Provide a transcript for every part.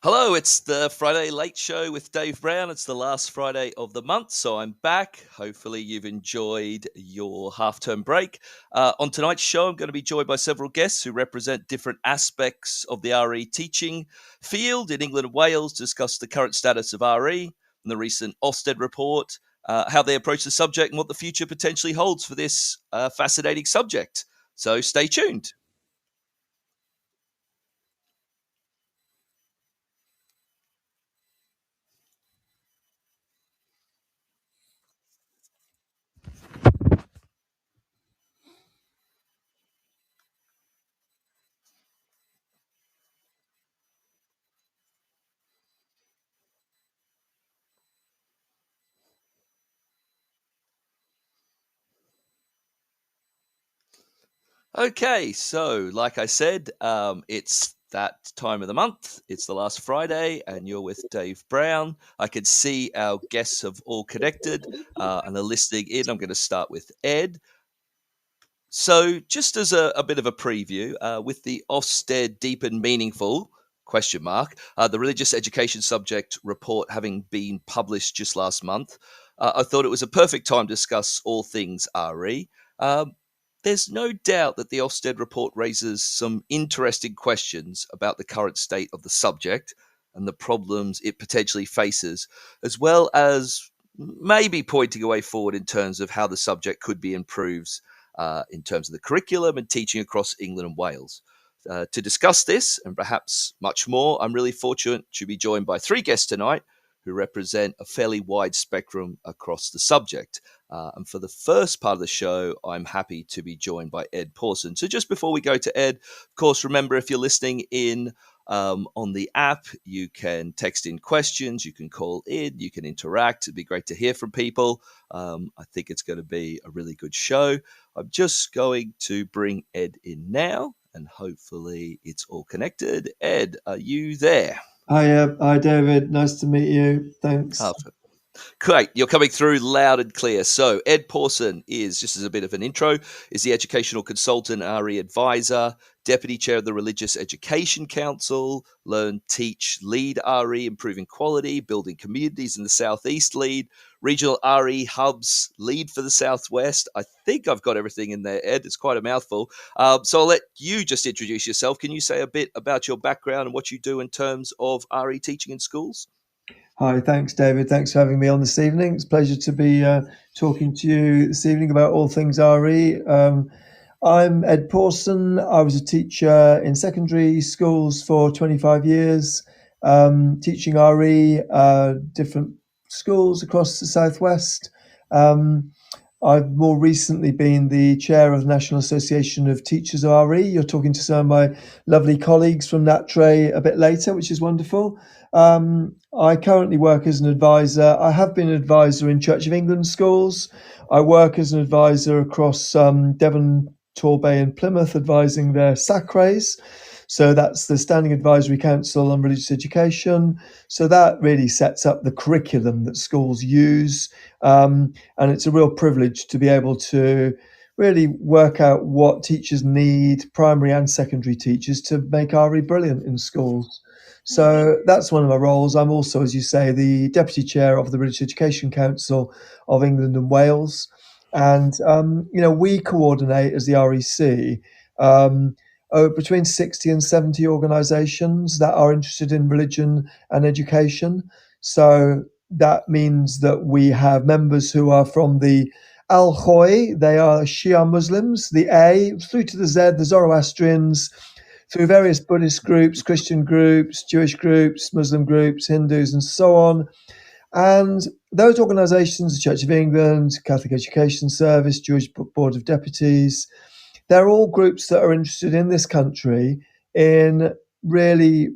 Hello, it's the Friday Late Show with Dave Brown. It's the last Friday of the month, so I'm back. Hopefully, you've enjoyed your half term break. On tonight's show, I'm going to be joined by several guests who represent different aspects of the RE teaching field in England and Wales to discuss the current status of RE and the recent Ofsted report, how they approach the subject, and what the future potentially holds for this fascinating subject. So, stay tuned. Okay, so like I said, it's that time of the month. It's the last Friday, and you're with Dave Brown. I can see our guests have all connected and they're listening in. I'm going to start with Ed. So, just as a bit of a preview, with the Ofsted Deep and Meaningful question mark, the religious education subject report having been published just last month, I thought it was a perfect time to discuss all things RE. There's no doubt that the Ofsted report raises some interesting questions about the current state of the subject and the problems it potentially faces, as well as maybe pointing a way forward in terms of how the subject could be improved in terms of the curriculum and teaching across England and Wales. To discuss this and perhaps much more, I'm really fortunate to be joined by three guests tonight who represent a fairly wide spectrum across the subject. And for the first part of the show, I'm happy to be joined by Ed Pawson. So just before we go to Ed, of course, remember if you're listening in on the app, you can text in questions, you can call in, you can interact. It'd be great to hear from people. I think it's going to be a really good show. I'm just going to bring Ed in now, and hopefully it's all connected. Ed, are you there? Hi, David. Nice to meet you. Thanks. Great, you're coming through loud and clear. So, Ed Pawson is, just as a bit of an intro, is the educational consultant, RE advisor, deputy chair of the Religious Education Council, Learn, Teach, Lead RE, improving quality, building communities in the Southeast lead, regional RE hubs lead for the Southwest. I think I've got everything in there, Ed. It's quite a mouthful. So I'll let you just introduce yourself. Can you say a bit about your background and what you do in terms of RE teaching in schools? Hi, thanks, David. Thanks for having me on this evening. It's a pleasure to be talking to you this evening about all things RE. I'm Ed Pawson. I was a teacher in secondary schools for 25 years, teaching RE, different schools across the Southwest. Um, I've more recently been the chair of the National Association of Teachers of RE. You're talking to some of my lovely colleagues from NATRE a bit later, which is wonderful. I currently work as an advisor. I have been an advisor in Church of England schools. I work as an advisor across Devon, Torbay, and Plymouth, advising their SACREs. So that's the Standing Advisory Council on Religious Education. So that really sets up the curriculum that schools use. And it's a real privilege to be able to really work out what teachers need, primary and secondary teachers, to make RE brilliant in schools. So that's one of my roles. I'm also, as you say, the deputy chair of the Religious Education Council of England and Wales. And, we coordinate as the REC between 60 and 70 organisations that are interested in religion and education. So that means that we have members who are from the Al Khoi, they are Shia Muslims, the A, through to the Z, the Zoroastrians, through various Buddhist groups, Christian groups, Jewish groups, Muslim groups, Hindus, and so on. And those organisations, the Church of England, Catholic Education Service, Jewish Board of Deputies, they're all groups that are interested in this country in really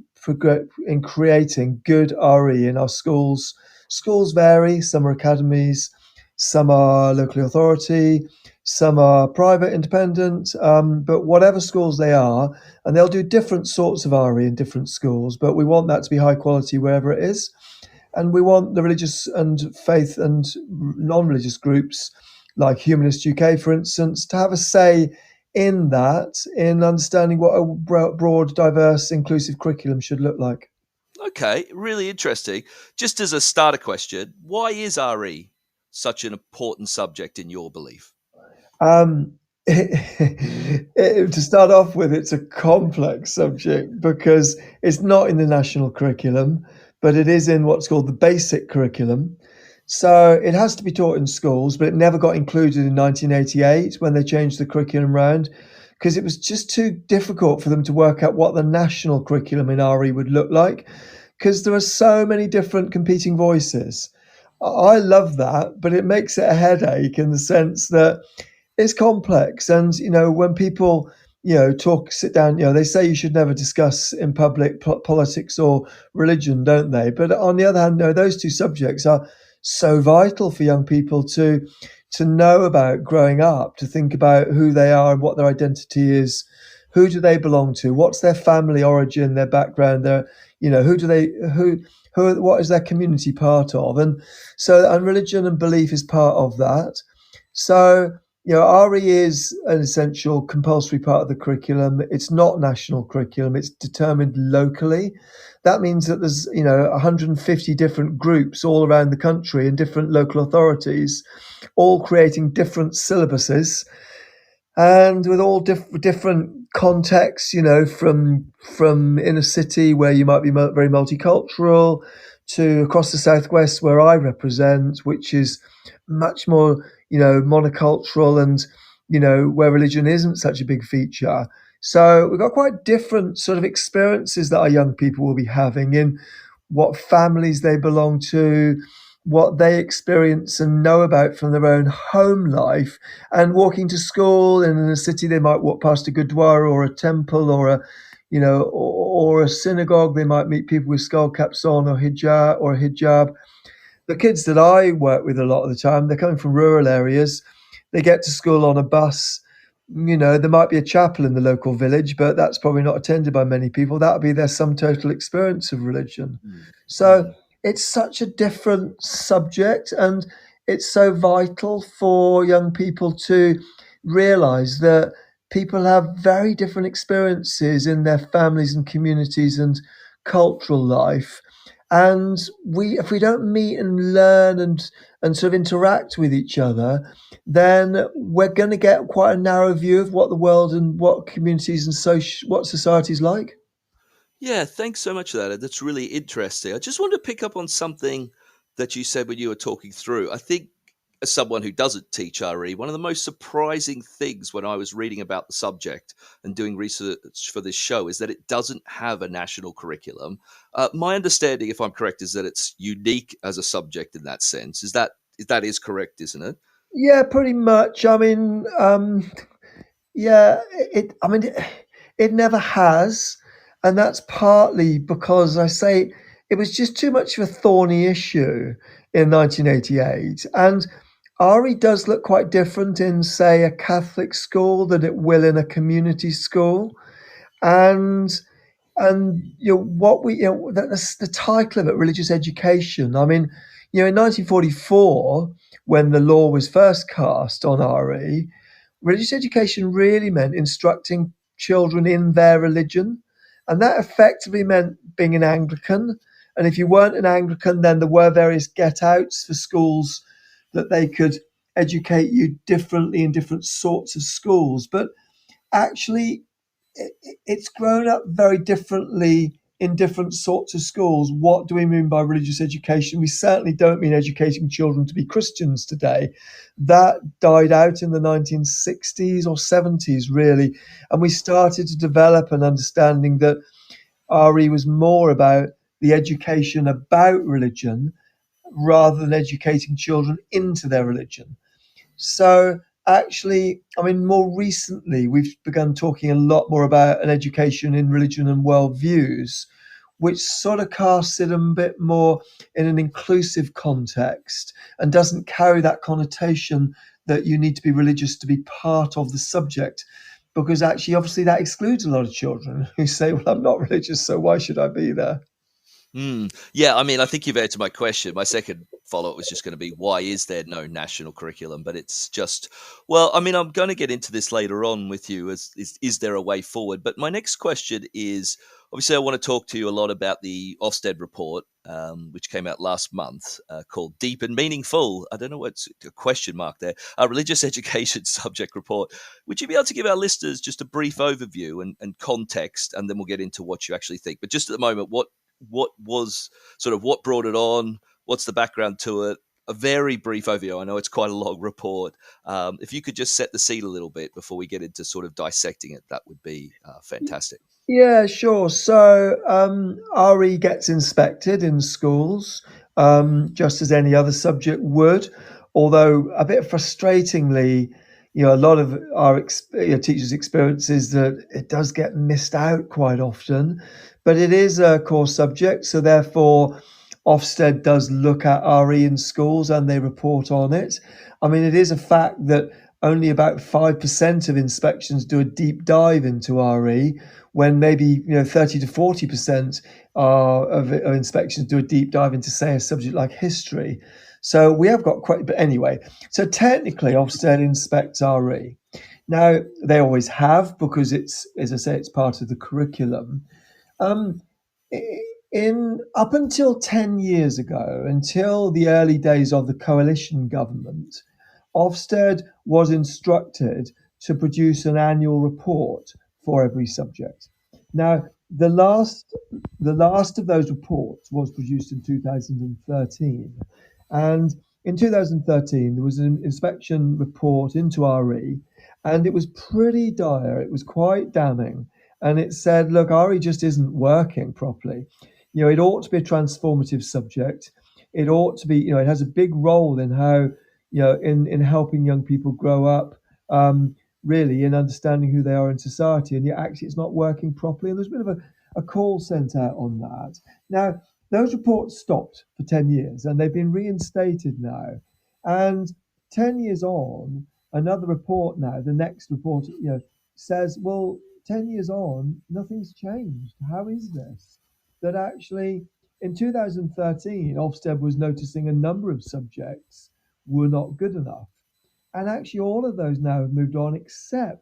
in creating good RE in our schools. Schools vary. Some are academies, some are local authority, some are private, independent. But whatever schools they are, and they'll do different sorts of RE in different schools. But we want that to be high quality wherever it is. And we want the religious and faith and non-religious groups, like Humanist UK, for instance, to have a say in that, in understanding what a broad, diverse, inclusive curriculum should look like. Okay, really interesting. Just as a starter question, why is RE such an important subject in your belief? Um, to start off with, it's a complex subject because it's not in the national curriculum, but it is in what's called the basic curriculum. So it has to be taught in schools, but it never got included in 1988 when they changed the curriculum round because it was just too difficult for them to work out what the national curriculum in RE would look like because there are so many different competing voices. I love that, but it makes it a headache in the sense that it's complex. And, when people, sit down, they say you should never discuss in public politics or religion, don't they? But on the other hand, no, those two subjects are so vital for young people to know about growing up, to think about who they are and what their identity is. Who do they belong to? What's their family origin, their background, who do they, what is their community part of? And religion and belief is part of that. So, RE is an essential compulsory part of the curriculum. It's not national curriculum, it's determined locally. That means that there's, 150 different groups all around the country and different local authorities, all creating different syllabuses and with all different contexts, from inner city where you might be very multicultural to across the southwest where I represent, which is much more, monocultural and, where religion isn't such a big feature. So we've got quite different sort of experiences that our young people will be having in what families they belong to, what they experience and know about from their own home life, and walking to school. And in a city, they might walk past a gurdwara or a temple or or a synagogue. They might meet people with skull caps on or hijab. The kids that I work with a lot of the time, they're coming from rural areas. They get to school on a bus. There might be a chapel in the local village, but that's probably not attended by many people. That would be their sum total experience of religion. Mm. So it's such a different subject, and it's so vital for young people to realize that people have very different experiences in their families and communities and cultural life. And if we don't meet and learn and sort of interact with each other, then we're going to get quite a narrow view of what the world and what communities and what society's like. Yeah, thanks so much for that. That's really interesting. I just wanted to pick up on something that you said when you were talking through. I think, as someone who doesn't teach RE, one of the most surprising things when I was reading about the subject and doing research for this show is that it doesn't have a national curriculum. My understanding, if I'm correct, is that it's unique as a subject in that sense. That is correct, isn't it? Yeah, pretty much. I mean, yeah, it never has, and that's partly because I say it was just too much of a thorny issue in 1988, and RE does look quite different in, say, a Catholic school than it will in a community school, and what that's the title of it, religious education. I mean, in 1944, when the law was first cast on RE, religious education really meant instructing children in their religion. And that effectively meant being an Anglican. And if you weren't an Anglican, then there were various get outs for schools that they could educate you differently in different sorts of schools. But actually, it's grown up very differently in different sorts of schools. What do we mean by religious education? We certainly don't mean educating children to be Christians today. That died out in the 1960s or 70s, really. And we started to develop an understanding that RE was more about the education about religion rather than educating children into their religion. So actually, I mean, more recently, we've begun talking a lot more about an education in religion and worldviews, which sort of casts it a bit more in an inclusive context and doesn't carry that connotation that you need to be religious to be part of the subject. Because actually, obviously, that excludes a lot of children who say, well, I'm not religious, so why should I be there? Yeah, I mean, I think you've answered my question. My second follow-up was just going to be, why is there no national curriculum? But it's just, well, I mean, I'm going to get into this later on with you. Is there a way forward? But my next question is, obviously, I want to talk to you a lot about the Ofsted report, which came out last month, called Deep and Meaningful. I don't know what's a question mark there. A religious education subject report. Would you be able to give our listeners just a brief overview and context, and then we'll get into what you actually think? But just at the moment, what was sort of what brought it on? What's the background to it? A very brief overview. I know it's quite a long report. If you could just set the scene a little bit before we get into sort of dissecting it, that would be fantastic. Yeah, sure. So RE gets inspected in schools, just as any other subject would. Although a bit frustratingly, a lot of our teachers' experience is that it does get missed out quite often. But it is a core subject, so therefore Ofsted does look at RE in schools and they report on it. I mean, it is a fact that only about 5% of inspections do a deep dive into RE, when maybe 30 to 40% of inspections do a deep dive into, say, a subject like history. So we have got quite, but anyway, so technically Ofsted inspects RE. Now they always have, because it's, as I say, it's part of the curriculum. Um, in up until 10 years ago, until the early days of the coalition government, Ofsted was instructed to produce an annual report for every subject. Now, the last of those reports was produced in 2013, and in 2013 there was an inspection report into RE, and it was pretty dire. It was quite damning, and it said, "Look, RE just isn't working properly. It ought to be a transformative subject. It ought to be, it has a big role in how." In helping young people grow up, really in understanding who they are in society, and yet actually it's not working properly. And there's a bit of a call sent out on that. Now, those reports stopped for 10 years and they've been reinstated now. And 10 years on, another report now, the next report, says, well, 10 years on, nothing's changed. How is this? That actually in 2013, Ofsted was noticing a number of subjects were not good enough. And actually, all of those now have moved on,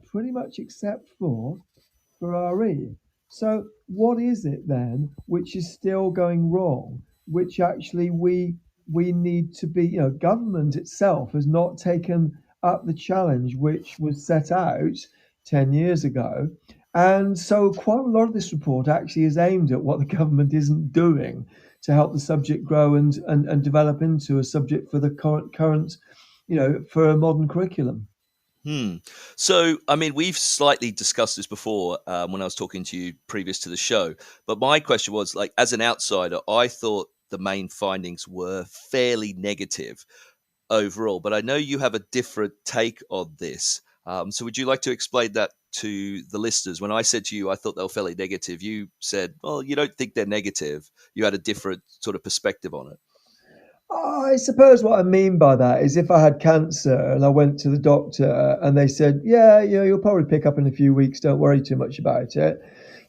pretty much except for RE. So, what is it then which is still going wrong? Which actually we need to be, government itself has not taken up the challenge which was set out 10 years ago. And so, quite a lot of this report actually is aimed at what the government isn't doing to help the subject grow and develop into a subject for the current for a modern curriculum. So, I mean, we've slightly discussed this before when I was talking to you previous to the show. But my question was, like, as an outsider, I thought the main findings were fairly negative overall. But I know you have a different take on this. So, would you like to explain that to the listeners? When I said to you, I thought they were fairly negative, you said, well, you don't think they're negative. You had a different sort of perspective on it. I suppose what I mean by that is, if I had cancer and I went to the doctor and they said, yeah, you'll probably pick up in a few weeks, don't worry too much about it.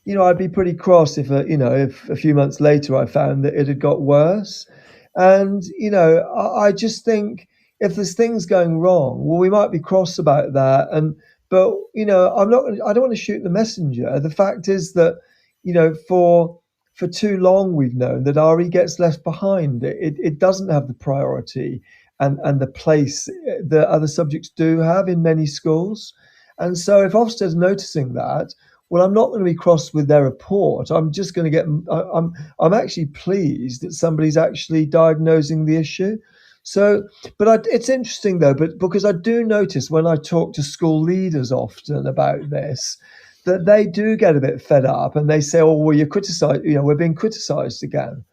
I'd be pretty cross if a few months later I found that it had got worse. And, I just think, if there's things going wrong, well, we might be cross about that. But, I don't want to shoot the messenger. The fact is that, for too long we've known that RE gets left behind. It doesn't have the priority and the place that other subjects do have in many schools. And so if Ofsted's noticing that, well, I'm not going to be cross with their report. I'm just going to get. I'm actually pleased that somebody's actually diagnosing the issue. So, but it's interesting though, but because I do notice when I talk to school leaders often about this, that they do get a bit fed up and they say, "Oh, well, you're criticised. We're being criticised again."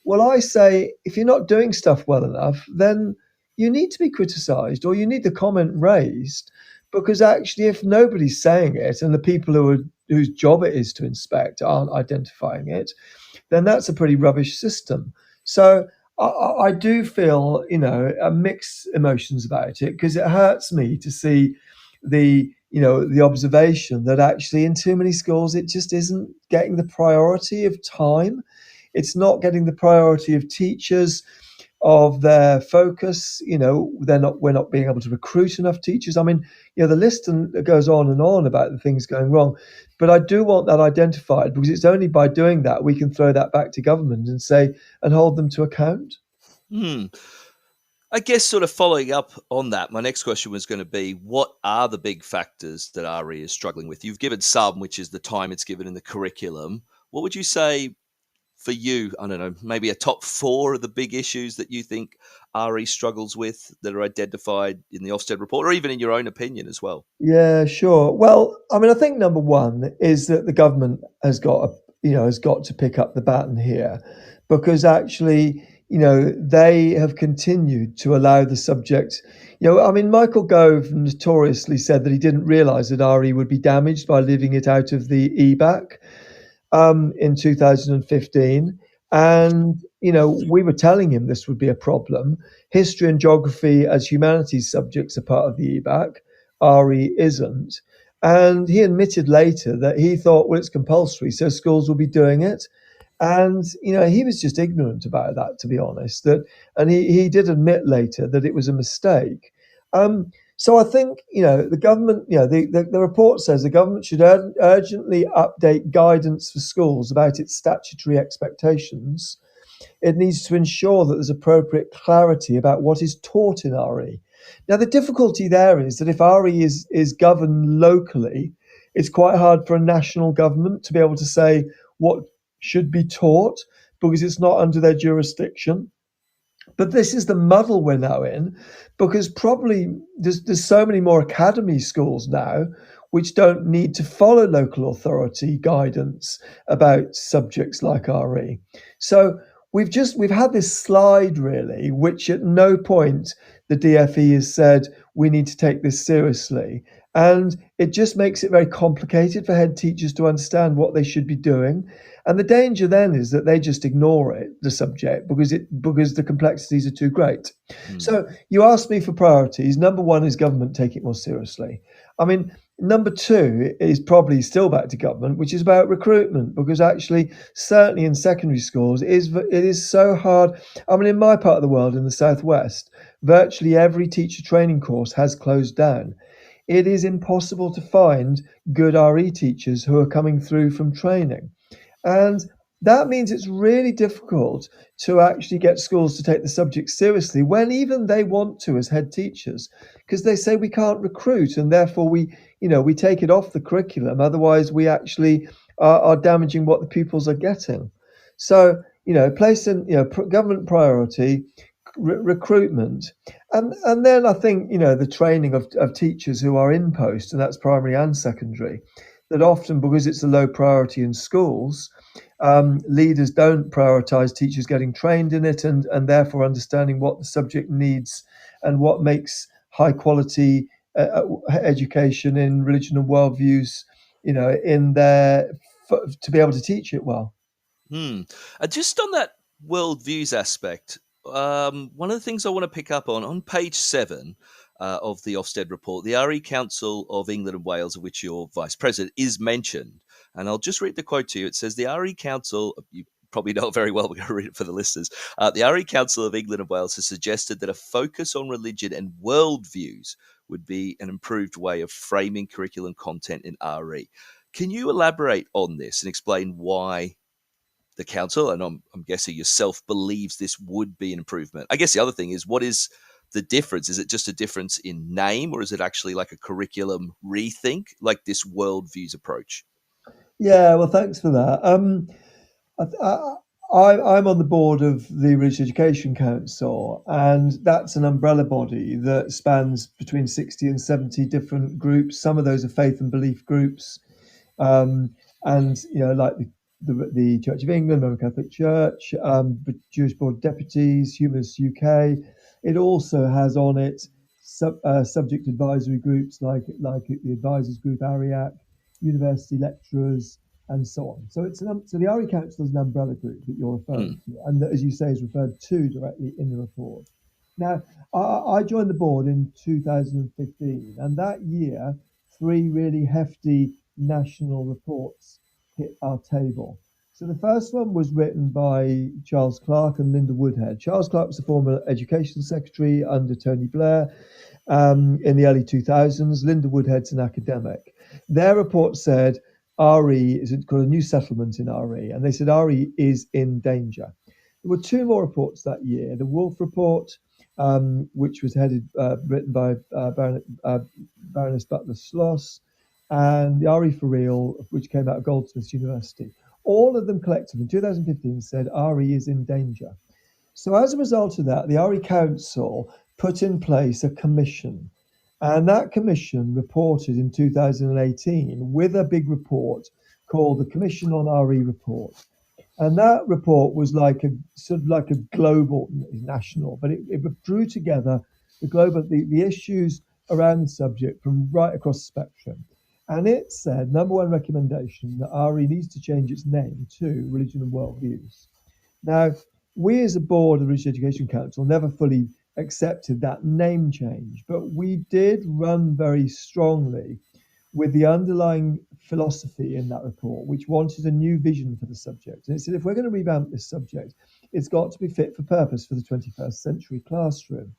Well, I say, if you're not doing stuff well enough, then you need to be criticised or you need the comment raised, because actually, if nobody's saying it and the people whose job it is to inspect aren't identifying it, then that's a pretty rubbish system. So I do feel, a mixed emotions about it, because it hurts me to see the observation that actually in too many schools it just isn't getting the priority of time. It's not getting the priority of teachers, of their focus. We're not being able to recruit enough teachers. I mean, the list goes on and on about the things going wrong. But I do want that identified, because it's only by doing that we can throw that back to government and say, and hold them to account. I guess sort of following up on that, my next question was going to be, what are the big factors that RE is struggling with? You've given some, which is the time it's given in the curriculum. What would you say for you? I don't know, maybe a top 4 of the big issues that you think RE struggles with that are identified in the Ofsted report, or even in your own opinion as well? Yeah, sure. Well, I mean, I think number one is that the government has got to pick up the baton here, because actually, they have continued to allow the subject. I mean, Michael Gove notoriously said that he didn't realise that RE would be damaged by leaving it out of the EBAC in 2015. And, we were telling him this would be a problem. History and geography as humanities subjects are part of the EBAC. RE isn't. And he admitted later that he thought, well, it's compulsory, so schools will be doing it. And, he was just ignorant about that, to be honest. And he did admit later that it was a mistake. So I think, the government, the report says the government should urgently update guidance for schools about its statutory expectations. It needs to ensure that there's appropriate clarity about what is taught in RE. Now, the difficulty there is that if RE is governed locally, it's quite hard for a national government to be able to say what should be taught, because it's not under their jurisdiction. But this is the muddle we're now in, because probably there's so many more academy schools now which don't need to follow local authority guidance about subjects like RE. So we've had this slide, really, which at no point the DFE has said we need to take this seriously. And it just makes it very complicated for head teachers to understand what they should be doing. And the danger then is that they just ignore the subject, because the complexities are too great. So you asked me for priorities. Number one is government taking it more seriously. I mean, number two is probably still back to government, which is about recruitment, because actually, certainly in secondary schools, it is so hard. I mean, in my part of the world, in the southwest, virtually every teacher training course has closed down. It is impossible to find good RE teachers who are coming through from training. And that means it's really difficult to actually get schools to take the subject seriously when even they want to as head teachers, because they say we can't recruit, and therefore we take it off the curriculum. Otherwise, we actually are damaging what the pupils are getting. So, placing government priority, recruitment, and then I think the training of teachers who are in post, and that's primary and secondary. That often, because it's a low priority in schools, leaders don't prioritise teachers getting trained in it, and therefore understanding what the subject needs and what makes high quality education in religion and worldviews, in there to be able to teach it well. Just on that worldviews aspect, one of the things I want to pick up on page 7 of the Ofsted report, the RE Council of England and Wales, of which you're vice president, is mentioned. And I'll just read the quote to you. It says, the RE Council, you probably know it very well, we're going to read it for the listeners. The RE Council of England and Wales has suggested that a focus on religion and worldviews would be an improved way of framing curriculum content in RE. Can you elaborate on this and explain why the council, and I'm guessing yourself, believes this would be an improvement? I guess the other thing is, what is the difference? Is it just a difference in name, or is it actually like a curriculum rethink, like this worldviews approach? Yeah, well, thanks for that. I'm on the board of the Religious Education Council, and that's an umbrella body that spans between 60 and 70 different groups. Some of those are faith and belief groups, and like the Church of England, Roman Catholic Church, Jewish Board of Deputies, Humanists UK. It also has on it subject advisory groups like the Advisors Group, ARIAC, university lecturers, and so on. So so the RE Council is an umbrella group that you're referring to, and that, as you say, is referred to directly in the report. Now, I joined the board in 2015, and that year, 3 really hefty national reports hit our table. So the first one was written by Charles Clarke and Linda Woodhead. Charles Clarke was the former Education Secretary under Tony Blair in the early 2000s. Linda Woodhead's an academic. Their report said RE is called a new settlement in RE, and they said RE is in danger. There were two more reports that year. The Wolf Report, which was written by Baroness Butler Sloss, and the RE for Real, which came out of Goldsmiths University. All of them collectively in 2015 said RE is in danger. So as a result of that, the RE Council put in place a commission. And that commission reported in 2018 with a big report called the Commission on RE Report. And that report was like a sort of like a global, national, but it drew together the issues around the subject from right across the spectrum. And it said, number one recommendation, that RE needs to change its name to Religion and Worldviews. Now, we as a board of the Religious Education Council never fully accepted that name change, but we did run very strongly with the underlying philosophy in that report, which wanted a new vision for the subject. And it said, if we're going to revamp this subject, it's got to be fit for purpose for the 21st century classroom.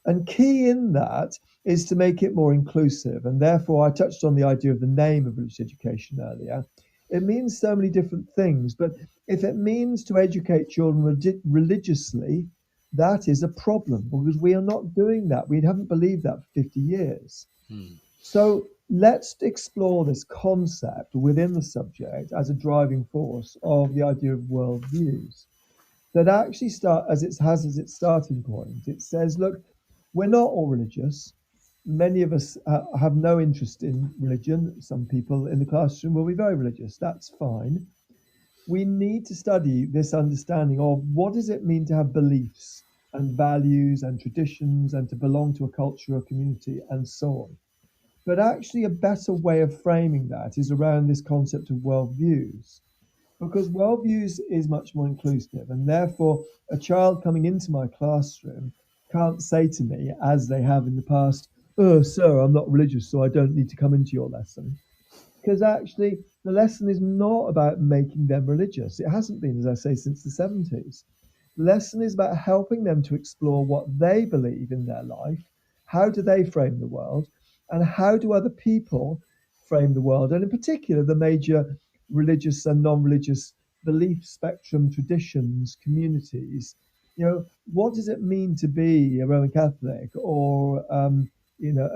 And key in that is to make it more inclusive. And therefore, I touched on the idea of the name of religious education earlier. It means so many different things, but if it means to educate children religiously, that is a problem because we are not doing that. We haven't believed that for 50 years. So let's explore this concept within the subject as a driving force of the idea of worldviews that actually has as its starting point. It says, look, we're not all religious. Many of us have no interest in religion. Some people in the classroom will be very religious. That's fine. We need to study this understanding of what does it mean to have beliefs and values and traditions and to belong to a culture or community and so on. But actually, a better way of framing that is around this concept of worldviews, because worldviews is much more inclusive, and therefore, a child coming into my classroom can't say to me, as they have in the past, "Oh, sir, I'm not religious, so I don't need to come into your lesson." Because actually, the lesson is not about making them religious. It hasn't been, as I say, since the 70s. The lesson is about helping them to explore what they believe in their life, how do they frame the world, and how do other people frame the world, and in particular, the major religious and non-religious belief spectrum traditions, communities. What does it mean to be a Roman Catholic or a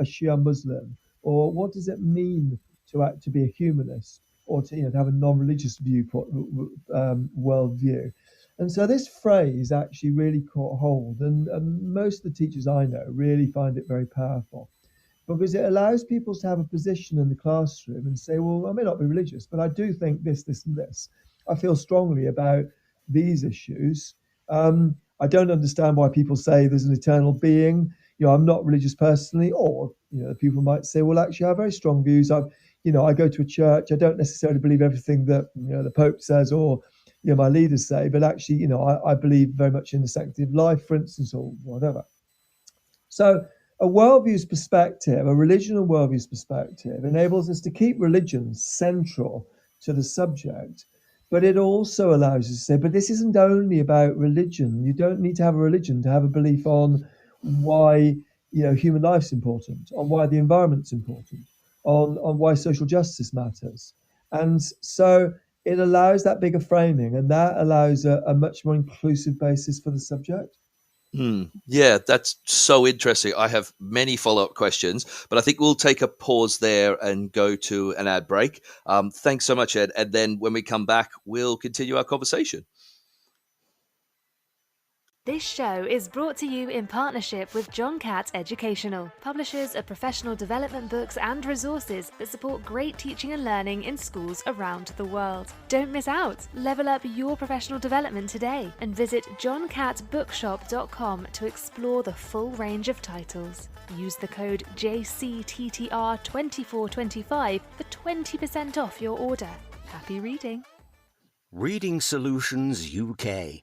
Shia Muslim, or what does it mean to be a humanist, or to have a non-religious viewpoint worldview? And so this phrase actually really caught hold, and most of the teachers I know really find it very powerful because it allows people to have a position in the classroom and say, well, I may not be religious, but I do think this, this, and this. I feel strongly about these issues. I don't understand why people say there's an eternal being. I'm not religious personally, or people might say, well, actually, I have very strong views. I go to a church. I don't necessarily believe everything that the Pope says or my leaders say, but actually, I believe very much in the sanctity of life, for instance, or whatever. So a worldviews perspective, a religion and worldviews perspective, enables us to keep religion central to the subject, but it also allows us to say, but this isn't only about religion. You don't need to have a religion to have a belief on why human life's important, on why the environment's important, on why social justice matters. And so it allows that bigger framing, and that allows a much more inclusive basis for the subject. Yeah, that's so interesting. I have many follow-up questions, but I think we'll take a pause there and go to an ad break. Thanks so much, Ed. And then when we come back, we'll continue our conversation. This show is brought to you in partnership with John Catt Educational, publishers of professional development books and resources that support great teaching and learning in schools around the world. Don't miss out. Level up your professional development today and visit johncattbookshop.com to explore the full range of titles. Use the code JCTTR2425 for 20% off your order. Happy reading. Reading Solutions UK.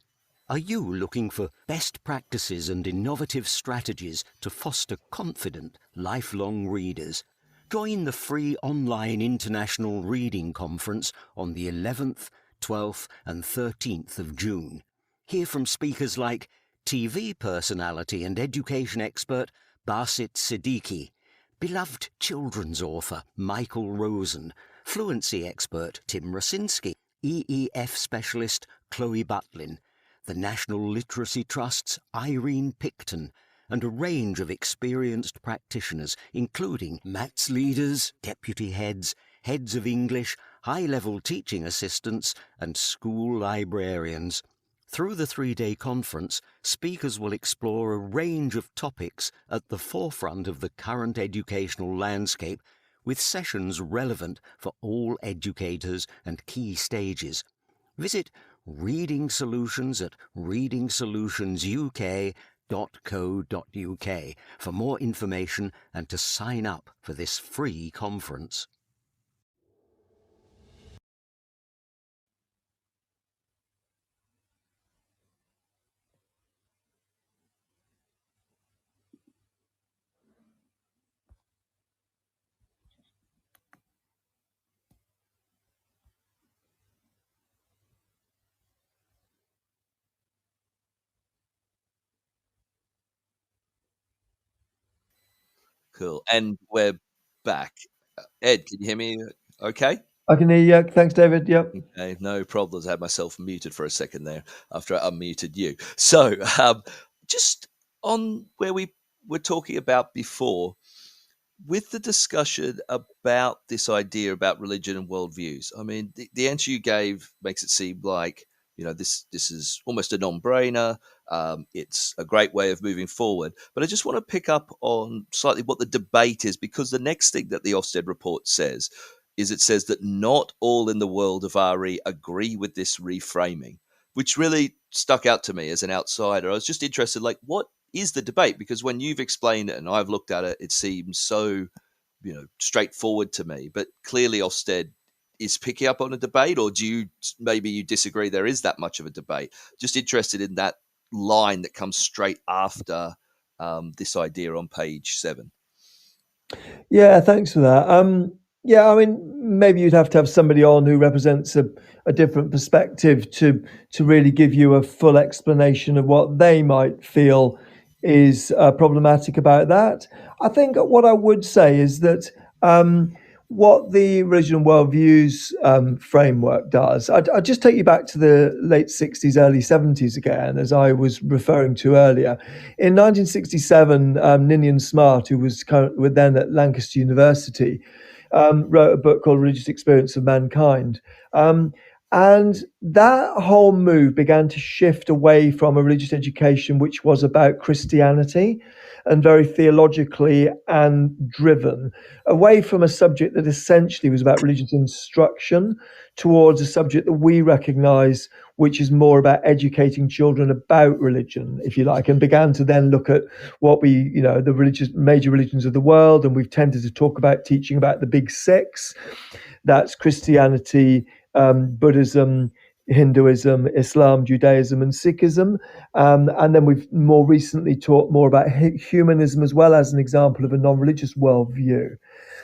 Are you looking for best practices and innovative strategies to foster confident, lifelong readers? Join the free online International Reading Conference on the 11th, 12th and 13th of June. Hear from speakers like TV personality and education expert Basit Siddiqui, beloved children's author Michael Rosen, fluency expert Tim Rosinski, EEF specialist Chloe Butlin, the National Literacy Trust's Irene Picton, and a range of experienced practitioners, including MATS leaders, deputy heads, heads of English, high-level teaching assistants, and school librarians. Through the 3-day conference, speakers will explore a range of topics at the forefront of the current educational landscape, with sessions relevant for all educators and key stages. Visit Reading Solutions at readingsolutionsuk.co.uk for more information and to sign up for this free conference. Cool. And we're back. Ed, can you hear me okay? I can hear you. Thanks, David. Yep. Okay, no problems. I had myself muted for a second there after I unmuted you. So, just on where we were talking about before, with the discussion about this idea about religion and worldviews, I mean, the answer you gave makes it seem like, this is almost a non-brainer. It's a great way of moving forward. But I just want to pick up on slightly what the debate is, because the next thing that the Ofsted report says is it says that not all in the world of RE agree with this reframing, which really stuck out to me as an outsider. I was just interested, like, what is the debate? Because when you've explained it and I've looked at it, it seems so, straightforward to me. But clearly Ofsted is picking up on a debate, or maybe you disagree there is that much of a debate? Just interested in that line that comes straight after this idea on page 7. Yeah, thanks for that. Yeah, I mean, maybe you'd have to have somebody on who represents a different perspective to really give you a full explanation of what they might feel is problematic about that. I think what I would say is that what the Religion and Worldviews framework does, I'd just take you back to the late 60s, early 70s again, as I was referring to earlier. In 1967, Ninian Smart, who was then at Lancaster University, wrote a book called Religious Experience of Mankind. And that whole move began to shift away from a religious education which was about Christianity and very theologically and driven, away from a subject that essentially was about religious instruction towards a subject that we recognize, which is more about educating children about religion, if you like, and began to then look at what the major religions of the world. And we've tended to talk about teaching about the big six. That's Christianity, Buddhism, Hinduism, Islam, Judaism, and Sikhism. And then we've more recently taught more about humanism as well, as an example of a non-religious worldview.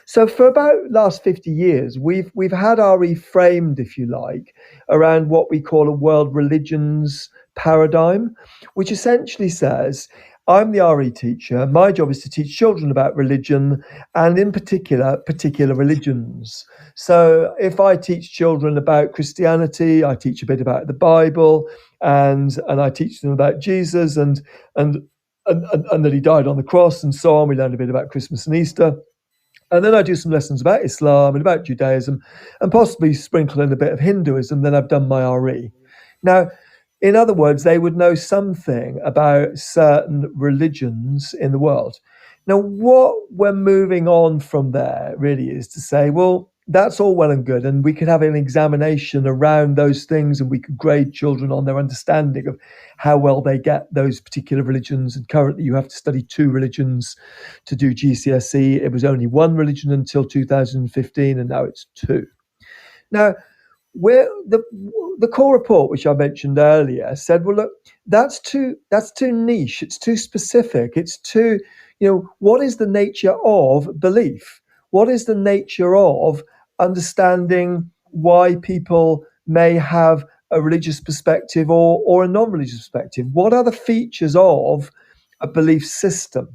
So for about last 50 years, we've had RE framed, if you like, around what we call a world religions paradigm, which essentially says, I'm the RE teacher. My job is to teach children about religion, and in particular religions. So if I teach children about Christianity, I teach a bit about the Bible, and I teach them about Jesus and that he died on the cross and so on. We learn a bit about Christmas and Easter. And then I do some lessons about Islam and about Judaism and possibly sprinkle in a bit of Hinduism. Then I've done my RE. Now, in other words, they would know something about certain religions in the world. Now, what we're moving on from there really is to say, well, that's all well and good, and we could have an examination around those things, and we could grade children on their understanding of how well they get those particular religions. And currently you have to study 2 religions to do GCSE. It was only 1 religion until 2015, and now it's 2. Now, where the core report, which I mentioned earlier, said, well, look, that's too niche. It's too specific. It's too, what is the nature of belief? What is the nature of understanding why people may have a religious perspective or a non-religious perspective. What are the features of a belief system?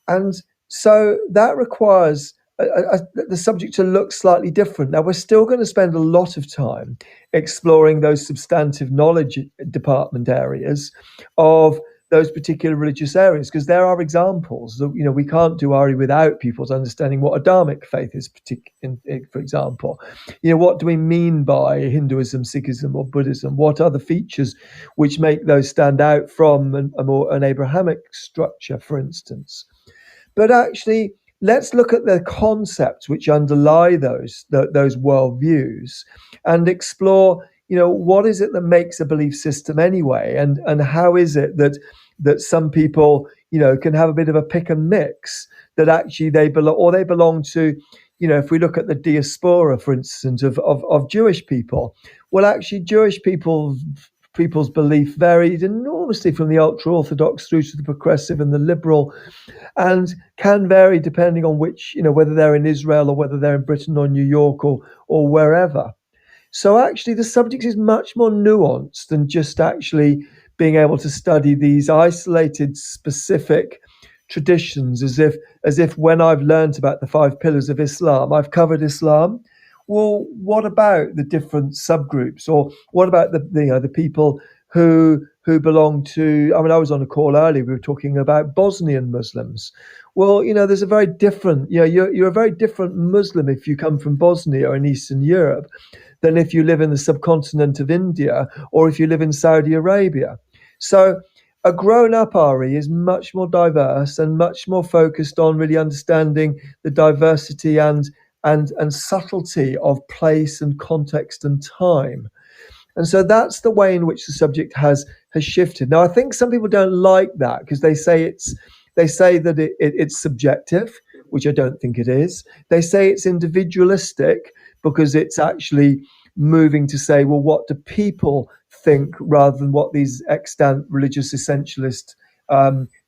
And so that requires the subject to look slightly different. Now, we're still going to spend a lot of time exploring those substantive knowledge department areas of those particular religious areas, because there are examples that, we can't do RE without people's understanding what a Dharmic faith is, for example. What do we mean by Hinduism, Sikhism, or Buddhism? What are the features which make those stand out from an Abrahamic structure, for instance? But actually, let's look at the concepts which underlie those worldviews and explore, what is it that makes a belief system anyway, and how is it that some people, can have a bit of a pick and mix, that actually they belong to, if we look at the diaspora, for instance, of Jewish people, well, actually, Jewish people's belief varied enormously from the ultra-Orthodox through to the progressive and the liberal, and can vary depending on which, whether they're in Israel or whether they're in Britain or New York or wherever. So actually the subject is much more nuanced than just actually being able to study these isolated, specific traditions as if when I've learned about the 5 pillars of Islam, I've covered Islam. Well, what about the different subgroups, or what about the people who belong to? I mean, I was on a call earlier. We were talking about Bosnian Muslims. Well, there's a very different. You're a very different Muslim if you come from Bosnia or in Eastern Europe than if you live in the subcontinent of India or if you live in Saudi Arabia. So a grown-up RE is much more diverse and much more focused on really understanding the diversity and subtlety of place and context and time. And so that's the way in which the subject has shifted. Now, I think some people don't like that because they say that it's subjective, which I don't think it is. They say it's individualistic because it's actually moving to say, well, what do people think, rather than what these extant religious essentialist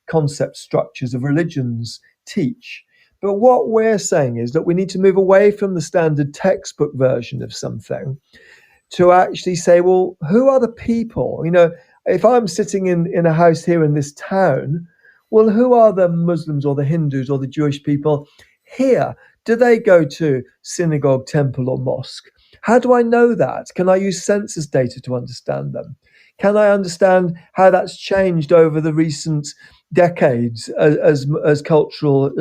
concept structures of religions teach. But what we're saying is that we need to move away from the standard textbook version of something to actually say, well, who are the people? If I'm sitting in a house here in this town, well, who are the Muslims or the Hindus or the Jewish people here? Do they go to synagogue, temple, or mosque? How do I know that? Can I use census data to understand them? Can I understand how that's changed over the recent decades as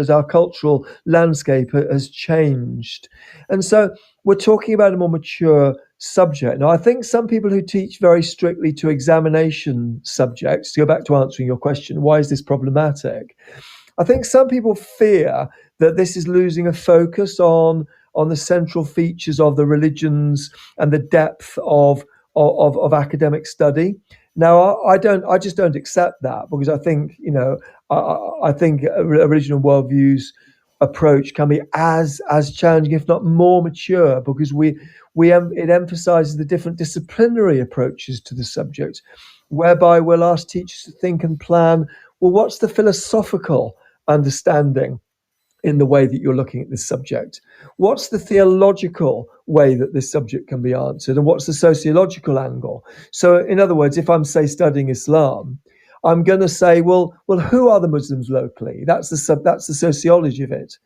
our cultural landscape has changed? And so we're talking about a more mature subject. Now, I think some people who teach very strictly to examination subjects, to go back to answering your question, why is this problematic? I think some people fear that this is losing a focus on the central features of the religions and the depth of academic study. Now, I just don't accept that, because I think, I think a religion and worldviews approach can be as challenging, if not more mature, because it emphasizes the different disciplinary approaches to the subject, whereby we'll ask teachers to think and plan, well, what's the philosophical understanding in the way that you're looking at this subject? What's the theological way that this subject can be answered? And what's the sociological angle? So in other words, if I'm, say, studying Islam, I'm going to say, well, who are the Muslims locally? That's the sociology of it.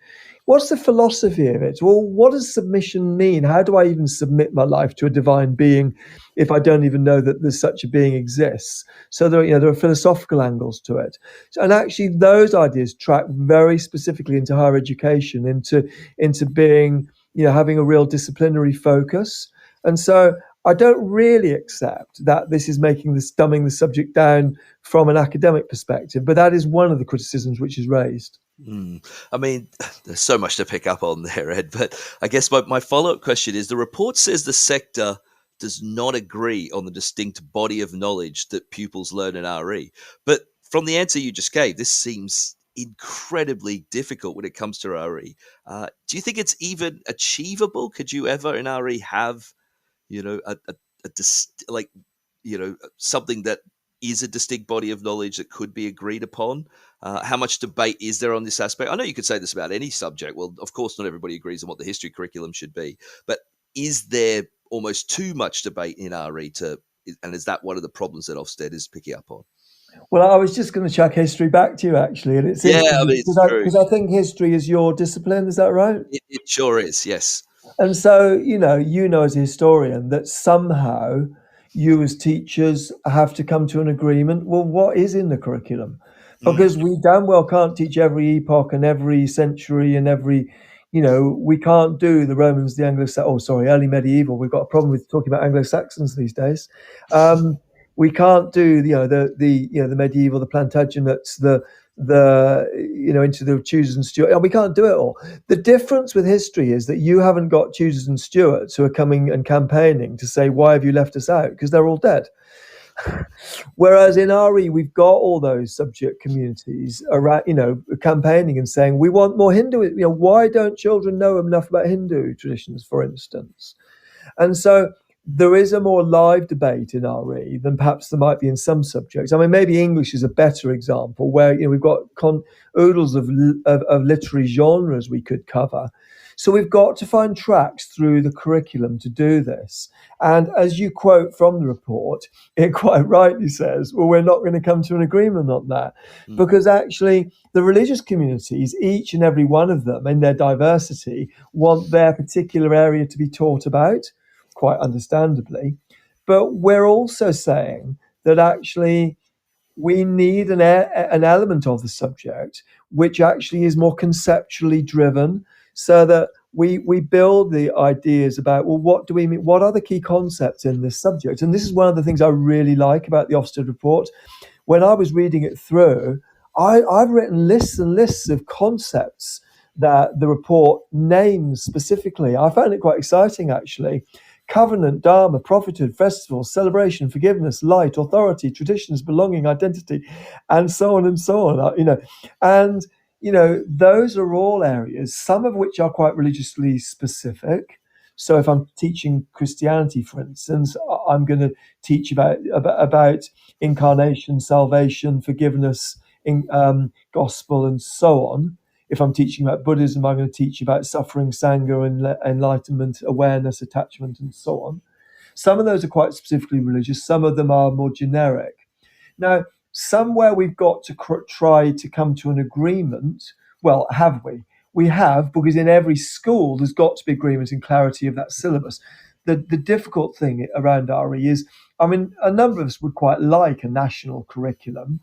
What's the philosophy of it? Well, what does submission mean? How do I even submit my life to a divine being if I don't even know that there's such a being exists? So there are philosophical angles to it. And actually those ideas track very specifically into higher education, into being, having a real disciplinary focus. And so I don't really accept that this is dumbing the subject down from an academic perspective, but that is one of the criticisms which is raised. I mean, there's so much to pick up on there, Ed, but I guess my follow-up question is, the report says the sector does not agree on the distinct body of knowledge that pupils learn in RE. But from the answer you just gave, this seems incredibly difficult when it comes to RE. Do you think it's even achievable? Could you ever in RE have, something that is a distinct body of knowledge that could be agreed upon? How much debate is there on this aspect? I know you could say this about any subject. Well, of course, not everybody agrees on what the history curriculum should be, but is there almost too much debate in RE and is that one of the problems that Ofsted is picking up on? Well, I was just going to chuck history back to you, actually, and it's Yeah, I mean, it's true. because I think history is your discipline. Is that right? It sure is, yes. And so, you know, as a historian, that somehow you as teachers have to come to an agreement. Well, what is in the curriculum? Because we damn well can't teach every epoch and every century and every, we can't do the Romans, the early medieval. We've got a problem with talking about Anglo-Saxons these days. We can't do the medieval, the Plantagenets, into the Tudors and Stuarts. We can't do it all. The difference with history is that you haven't got Tudors and Stuarts who are coming and campaigning to say, why have you left us out? Because they're all dead. Whereas in RE, we've got all those subject communities around, campaigning and saying, we want more Hindu. Why don't children know enough about Hindu traditions, for instance? And so there is a more live debate in RE than perhaps there might be in some subjects. I mean, maybe English is a better example where, we've got oodles of literary genres we could cover. So we've got to find tracks through the curriculum to do this. And as you quote from the report, it quite rightly says, well, we're not going to come to an agreement on that. Because actually the religious communities, each and every one of them in their diversity, want their particular area to be taught about, quite understandably. But we're also saying that actually we need an element of the subject which actually is more conceptually driven, so that we build the ideas about, well, what do we mean? What are the key concepts in this subject? And this is one of the things I really like about the Ofsted report. When I was reading it through, I've written lists and lists of concepts that the report names specifically. I found it quite exciting, actually. Covenant, dharma, prophethood, festival, celebration, forgiveness, light, authority, traditions, belonging, identity, and so on and so on. And those are all areas, some of which are quite religiously specific. So if I'm teaching Christianity, for instance, I'm going to teach about incarnation, salvation, forgiveness, gospel, and so on. If I'm teaching about Buddhism, I'm going to teach about suffering, sangha, and enlightenment, awareness, attachment, and so on. Some of those are quite specifically religious. Some of them are more generic. Now, somewhere we've got to try to come to an agreement. Well, have we? We have, because in every school, there's got to be agreement and clarity of that syllabus. The difficult thing around RE is, I mean, a number of us would quite like a national curriculum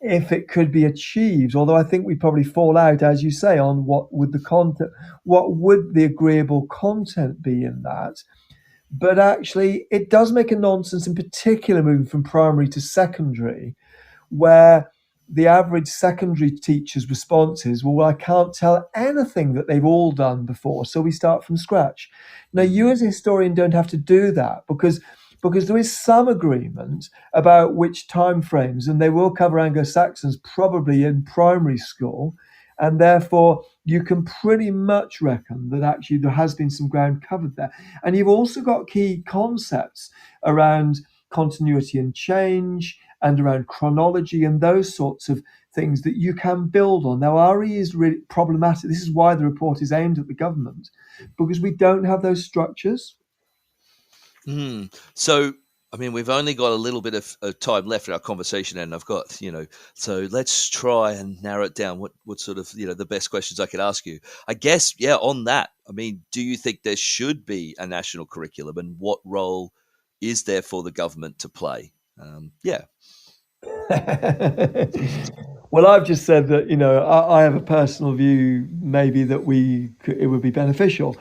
if it could be achieved, although I think we probably fall out, as you say, on what would the agreeable content be in that. But actually, it does make a nonsense, in particular, moving from primary to secondary, where the average secondary teacher's response is, well, I can't tell anything that they've all done before, so we start from scratch. Now, you as a historian don't have to do that, because there is some agreement about which timeframes, and they will cover Anglo-Saxons probably in primary school, and therefore you can pretty much reckon that actually there has been some ground covered there. And you've also got key concepts around continuity and change and around chronology and those sorts of things that you can build on. Now, RE is really problematic. This is why the report is aimed at the government, because we don't have those structures. So, I mean, we've only got a little bit of time left in our conversation, and I've got, so let's try and narrow it down. What sort of, the best questions I could ask you? I guess, on that, I mean, do you think there should be a national curriculum, and what role is there for the government to play? Well, I've just said that, I have a personal view, maybe that it would be beneficial.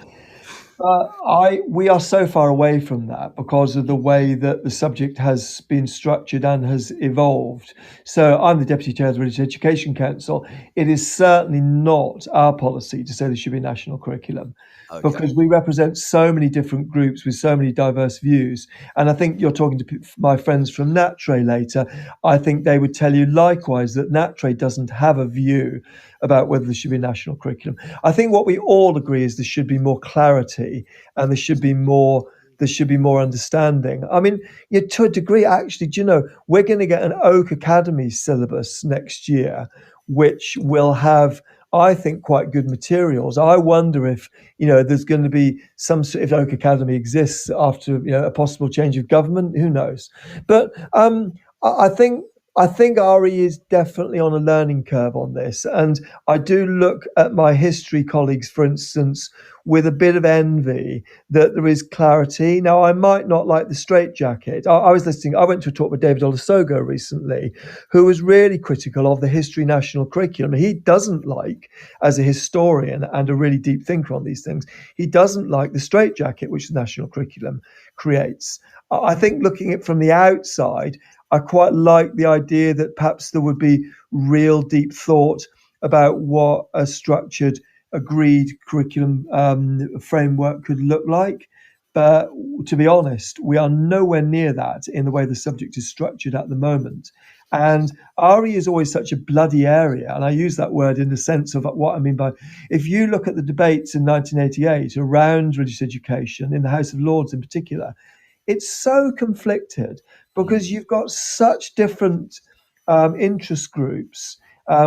We are so far away from that because of the way that the subject has been structured and has evolved. So I'm the Deputy Chair of the British Education Council. It is certainly not our policy to say there should be a national curriculum. Okay. Because we represent so many different groups with so many diverse views. And I think you're talking to my friends from NatTre later. I think they would tell you likewise that NatTre doesn't have a view about whether there should be a national curriculum. I think what we all agree is there should be more clarity and there should be more understanding. I mean, to a degree, actually, we're going to get an Oak Academy syllabus next year, which will have I think, quite good materials. I wonder if, there's going to be if Oak Academy exists after, a possible change of government. Who knows? But I think RE is definitely on a learning curve on this, and I do look at my history colleagues, for instance, with a bit of envy that there is clarity. Now, I might not like the straitjacket. I went to a talk with David Olusoga recently, who was really critical of the history national curriculum. He doesn't like, as a historian and a really deep thinker on these things, he doesn't like the straitjacket which the national curriculum creates. I think looking at it from the outside, I quite like the idea that perhaps there would be real deep thought about what a structured, agreed curriculum framework could look like. But to be honest, we are nowhere near that in the way the subject is structured at the moment. And RE is always such a bloody area. And I use that word in the sense of what I mean by, if you look at the debates in 1988 around religious education, in the House of Lords in particular, it's so conflicted because you've got such different interest groups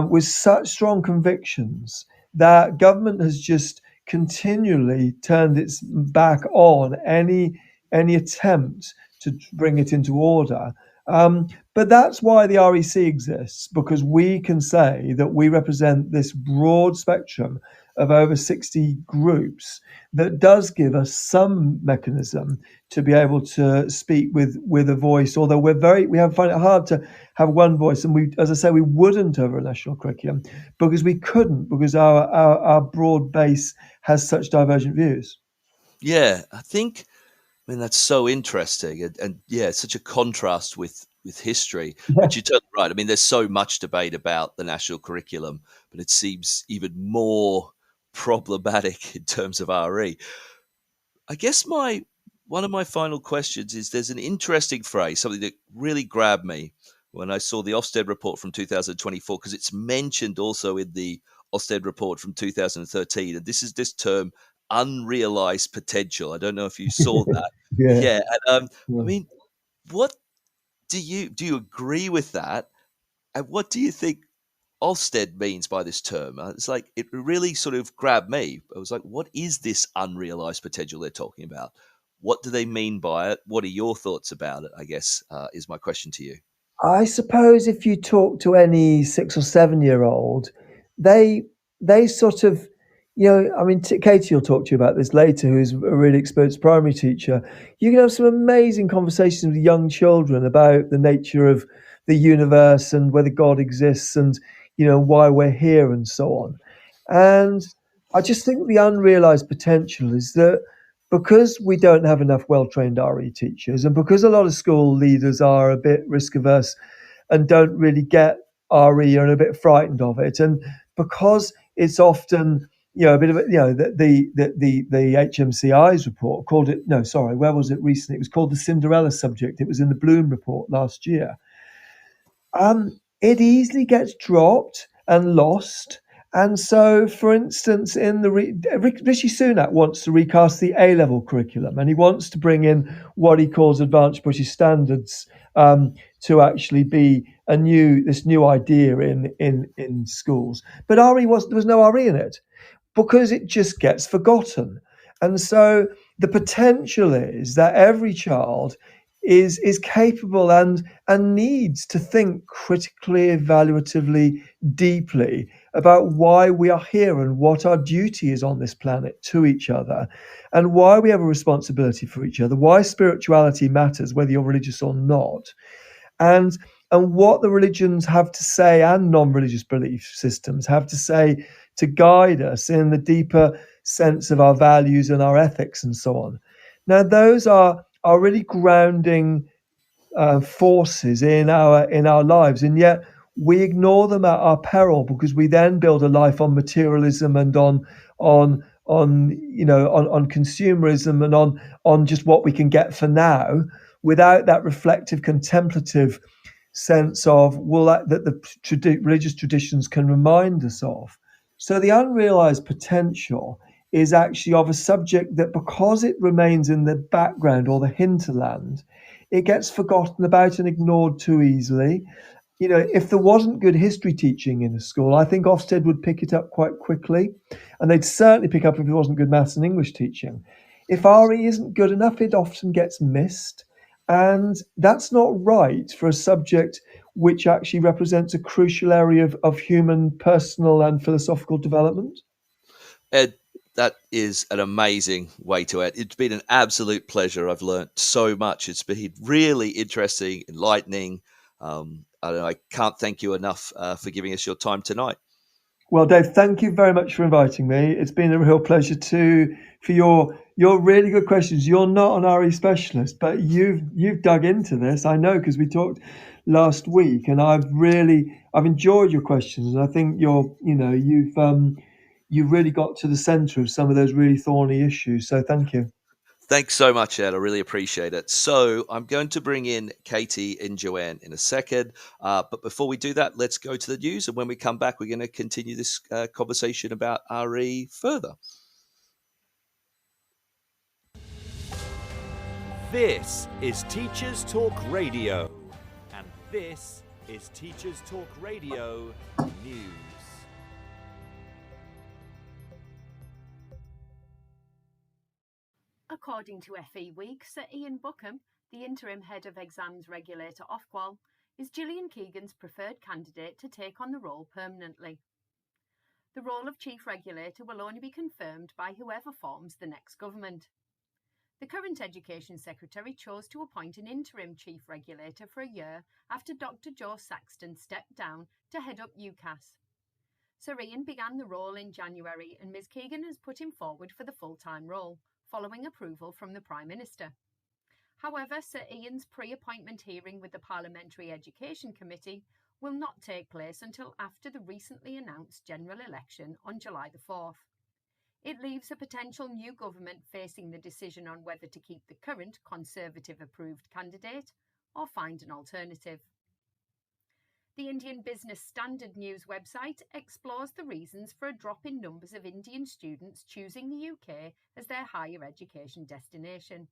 with such strong convictions that government has just continually turned its back on any attempt to bring it into order. But that's why the REC exists, because we can say that we represent this broad spectrum of over 60 groups that does give us some mechanism to be able to speak with a voice, although we find it hard to have one voice. And we, as I say, we wouldn't over a national curriculum because we couldn't, because our broad base has such divergent views. Yeah, I mean, that's so interesting, and yeah, such a contrast with history. But you're totally right. I mean, there's so much debate about the national curriculum, but it seems even more problematic in terms of RE. I guess one of my final questions is, there's an interesting phrase, something that really grabbed me when I saw the Ofsted report from 2024, because it's mentioned also in the Ofsted report from 2013, and this is this term, unrealized potential. I don't know if you saw that. Yeah. And, I mean, what do you agree with that? And what do you think Ofsted means by this term? It's like, it really sort of grabbed me. I was like, what is this unrealized potential they're talking about? What do they mean by it? What are your thoughts about it, I guess, is my question to you. I suppose if you talk to any 6 or 7-year-old, they sort of, I mean, Katie will talk to you about this later, who's a really experienced primary teacher. You can have some amazing conversations with young children about the nature of the universe and whether God exists and, why we're here and so on. And I just think the unrealized potential is that because we don't have enough well-trained RE teachers, and because a lot of school leaders are a bit risk averse and don't really get RE, and are a bit frightened of it, and because it's often, a bit of a, the HMCI's report called it, no, sorry, where was it recently? It was called the Cinderella subject. It was in the Bloom report last year. It easily gets dropped and lost. And so, for instance, in the Rishi Sunak wants to recast the A-level curriculum, and he wants to bring in what he calls advanced British standards to actually be this new idea in schools. But there was no RE in it because it just gets forgotten. And so the potential is that every child is capable and needs to think critically, evaluatively, deeply about why we are here and what our duty is on this planet to each other, and why we have a responsibility for each other, why spirituality matters, whether you're religious or not, and what the religions have to say, and non-religious belief systems have to say, to guide us in the deeper sense of our values and our ethics and so on. Now, those are really grounding forces in our lives, and yet we ignore them at our peril, because we then build a life on materialism and on consumerism and on just what we can get for now, without that reflective, contemplative sense of that the religious traditions can remind us of. So the unrealized potential is actually of a subject that, because it remains in the background or the hinterland, it gets forgotten about and ignored too easily. if there wasn't good history teaching in a school, I think Ofsted would pick it up quite quickly. And they'd certainly pick up if there wasn't good maths and English teaching. If RE isn't good enough, it often gets missed. And that's not right for a subject which actually represents a crucial area of human, personal, and philosophical development. Ed, that is an amazing way to end. It's been an absolute pleasure. I've learned so much. It's been really interesting, enlightening. I can't thank you enough for giving us your time tonight. Well, Dave, thank you very much for inviting me. It's been a real pleasure for your really good questions. You're not an RE specialist, but you've dug into this. I know, because we talked last week, and I've enjoyed your questions, and I think you've really got to the centre of some of those really thorny issues. So thank you. Thanks so much, Ed. I really appreciate it. So I'm going to bring in Katie and Joanne in a second. But before we do that, let's go to the news. And when we come back, we're going to continue this conversation about RE further. This is Teachers Talk Radio. And this is Teachers Talk Radio News. According to FE Week, Sir Ian Buckham, the interim head of exams regulator Ofqual, is Gillian Keegan's preferred candidate to take on the role permanently. The role of chief regulator will only be confirmed by whoever forms the next government. The current Education Secretary chose to appoint an interim chief regulator for a year after Dr. Joe Saxton stepped down to head up UCAS. Sir Ian began the role in January, and Ms Keegan has put him forward for the full-time role, following approval from the Prime Minister. However, Sir Ian's pre-appointment hearing with the Parliamentary Education Committee will not take place until after the recently announced general election on July the 4th. It leaves a potential new government facing the decision on whether to keep the current Conservative-approved candidate or find an alternative. The Indian Business Standard News website explores the reasons for a drop in numbers of Indian students choosing the UK as their higher education destination.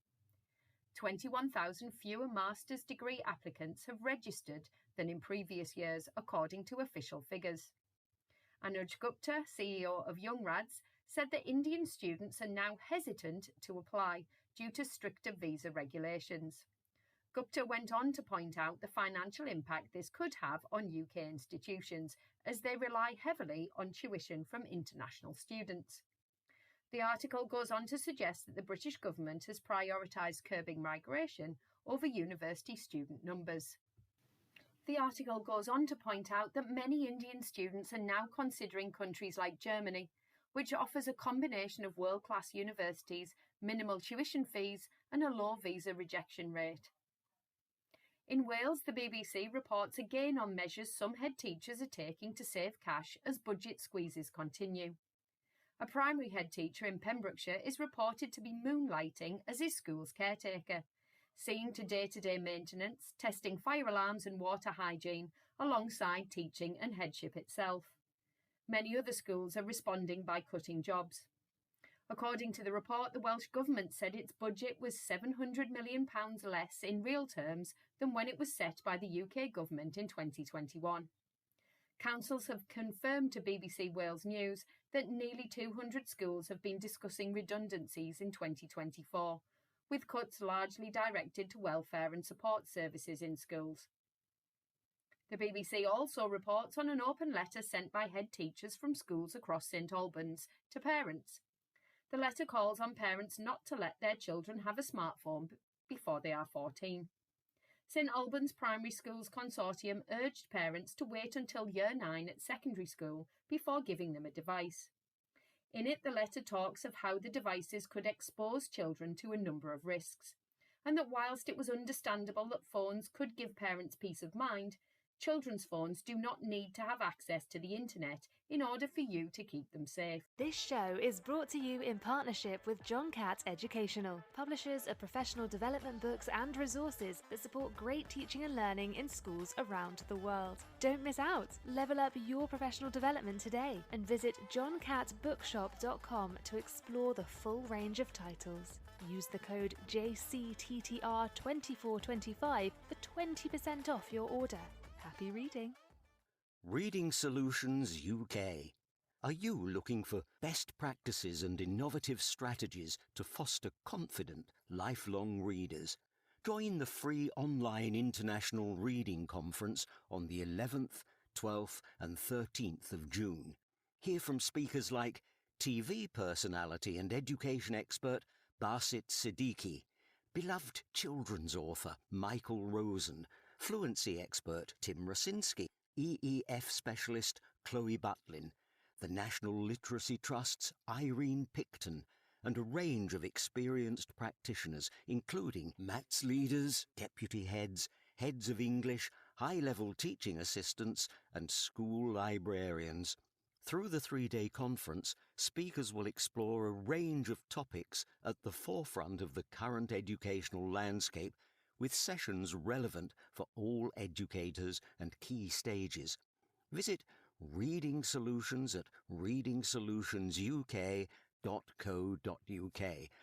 21,000 fewer master's degree applicants have registered than in previous years, according to official figures. Anuj Gupta, CEO of Young Rads, said that Indian students are now hesitant to apply due to stricter visa regulations. Gupta went on to point out the financial impact this could have on UK institutions, as they rely heavily on tuition from international students. The article goes on to suggest that the British government has prioritised curbing migration over university student numbers. The article goes on to point out that many Indian students are now considering countries like Germany, which offers a combination of world-class universities, minimal tuition fees, and a low visa rejection rate. In Wales, the BBC reports again on measures some head teachers are taking to save cash as budget squeezes continue. A primary head teacher in Pembrokeshire is reported to be moonlighting as his school's caretaker, seeing to day-to-day maintenance, testing fire alarms and water hygiene, alongside teaching and headship itself. Many other schools are responding by cutting jobs. According to the report, the Welsh Government said its budget was £700 million less in real terms than when it was set by the UK Government in 2021. Councils have confirmed to BBC Wales News that nearly 200 schools have been discussing redundancies in 2024, with cuts largely directed to welfare and support services in schools. The BBC also reports on an open letter sent by head teachers from schools across St Albans to parents. The letter calls on parents not to let their children have a smartphone before they are 14. St Albans Primary Schools Consortium urged parents to wait until Year 9 at secondary school before giving them a device. In it, the letter talks of how the devices could expose children to a number of risks, and that whilst it was understandable that phones could give parents peace of mind, children's phones do not need to have access to the internet in order for you to keep them safe. This show is brought to you in partnership with John Catt Educational, publishers of professional development books and resources that support great teaching and learning in schools around the world. Don't miss out. Level up your professional development today and visit johncattbookshop.com to explore the full range of titles. Use the code JCTTR2425 for 20% off your order. Happy reading. Reading Solutions UK. Are you looking for best practices and innovative strategies to foster confident, lifelong readers? Join the free online International Reading Conference on the 11th, 12th and 13th of June. Hear from speakers like TV personality and education expert Basit Siddiqui, beloved children's author Michael Rosen, fluency expert Tim Rosinski, EEF specialist Chloe Butlin, the National Literacy Trust's Irene Picton, and a range of experienced practitioners, including MATS leaders, deputy heads, heads of English, high-level teaching assistants, and school librarians. Through the 3-day conference, speakers will explore a range of topics at the forefront of the current educational landscape, with sessions relevant for all educators and key stages. Visit Reading Solutions at readingsolutionsuk.co.uk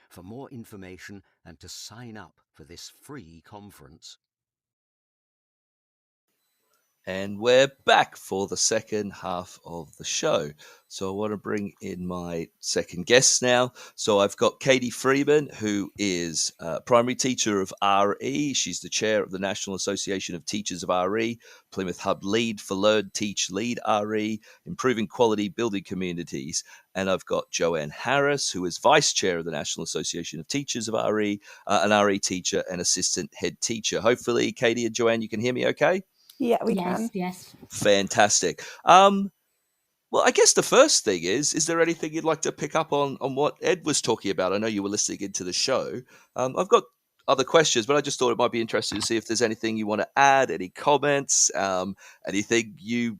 for more information and to sign up for this free conference. And we're back for the second half of the show. So I want to bring in my second guest now. So I've got Katie Freeman, who is a primary teacher of RE. She's the chair of the National Association of Teachers of RE, Plymouth Hub lead for Learn, Teach, Lead RE, improving quality, building communities. And I've got Joanne Harris, who is vice chair of the National Association of Teachers of RE, an RE teacher and assistant head teacher. Hopefully, Katie and Joanne, you can hear me okay? Yeah, we can. Yes. Fantastic. Well, I guess the first thing is there anything you'd like to pick up on what Ed was talking about? I know you were listening into the show. I've got other questions, but I just thought it might be interesting to see if there's anything you want to add, any comments, anything you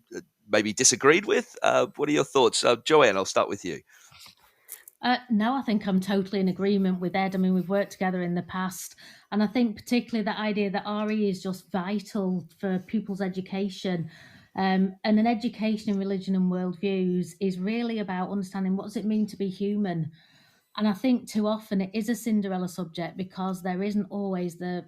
maybe disagreed with. What are your thoughts? Joanne, I'll start with you. No, I think I'm totally in agreement with Ed. I mean, we've worked together in the past, and I think particularly the idea that RE is just vital for pupils' education. And an education in religion and worldviews is really about understanding what does it mean to be human. And I think too often it is a Cinderella subject because there isn't always the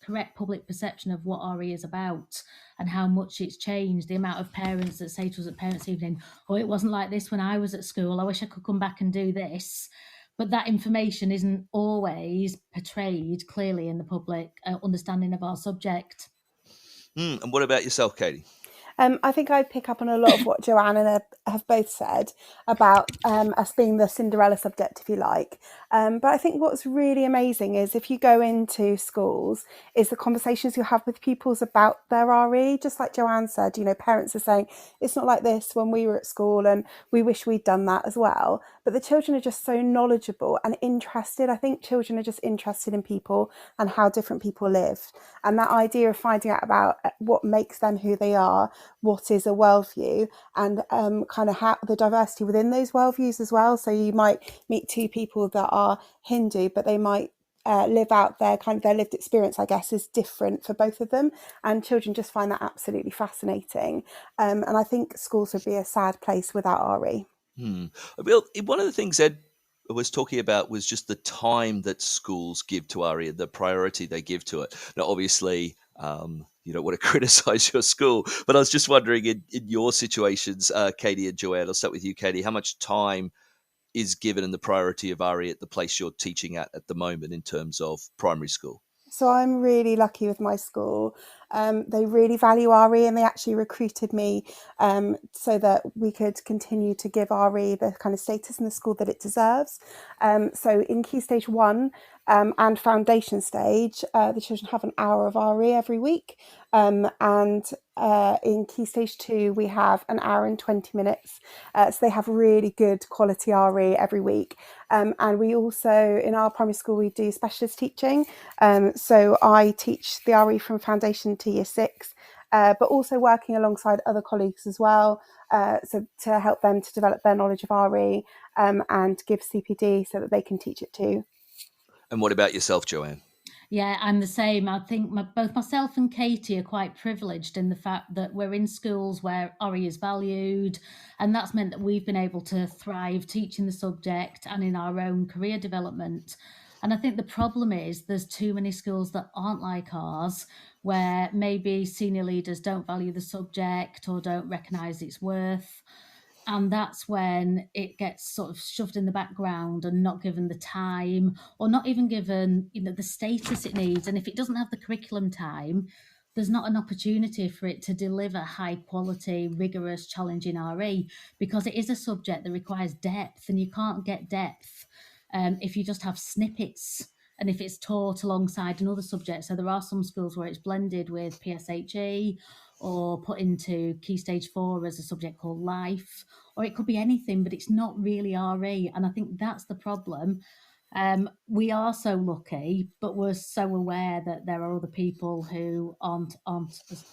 correct public perception of what RE is about and how much it's changed. The amount of parents that say to us at Parents' Evening, oh, it wasn't like this when I was at school. I wish I could come back and do this. But that information isn't always portrayed clearly in the public understanding of our subject. And what about yourself, Katie? I think I'd pick up on a lot of what Joanne and Ed have both said about us being the Cinderella subject, if you like. But I think what's really amazing is if you go into schools, is the conversations you have with pupils about their RE. Just like Joanne said, you know, parents are saying, it's not like this when we were at school and we wish we'd done that as well. But the children are just so knowledgeable and interested. I think children are just interested in people and how different people live. And that idea of finding out about what makes them who they are, what is a worldview, and kind of how the diversity within those worldviews as well. So you might meet two people that are Hindu, but they might live out their lived experience, I guess, is different for both of them. And children just find that absolutely fascinating. And I think schools would be a sad place without RE. Well, one of the things Ed was talking about was just the time that schools give to RE, the priority they give to it. Now, obviously, you don't want to criticize your school, but I was just wondering in your situations, Katie and Joanne, I'll start with you, Katie, how much time is given in the priority of RE at the place you're teaching at the moment in terms of primary school? So I'm really lucky with my school. They really value RE, and they actually recruited me so that we could continue to give RE the kind of status in the school that it deserves. So in Key Stage 1 and Foundation Stage, the children have an hour of RE every week. And in Key Stage 2, we have an hour and 20 minutes. So they have really good quality RE every week. And we also, in our primary school, we do specialist teaching. So I teach the RE from Foundation to Year 6, but also working alongside other colleagues as well, so to help them to develop their knowledge of RE and give CPD so that they can teach it too. And what about yourself, Joanne? Yeah, I'm the same. I think both myself and Katie are quite privileged in the fact that we're in schools where RE is valued, and that's meant that we've been able to thrive teaching the subject and in our own career development. And I think the problem is there's too many schools that aren't like ours, where maybe senior leaders don't value the subject or don't recognise its worth. And that's when it gets sort of shoved in the background and not given the time, or not even given, the status it needs. And if it doesn't have the curriculum time, there's not an opportunity for it to deliver high quality, rigorous, challenging RE, because it is a subject that requires depth, and you can't get depth if you just have snippets and if it's taught alongside another subject. So there are some schools where it's blended with PSHE or put into Key Stage 4 as a subject called life, or it could be anything, but it's not really RE. And I think that's the problem. We are so lucky, but we're so aware that there are other people who aren't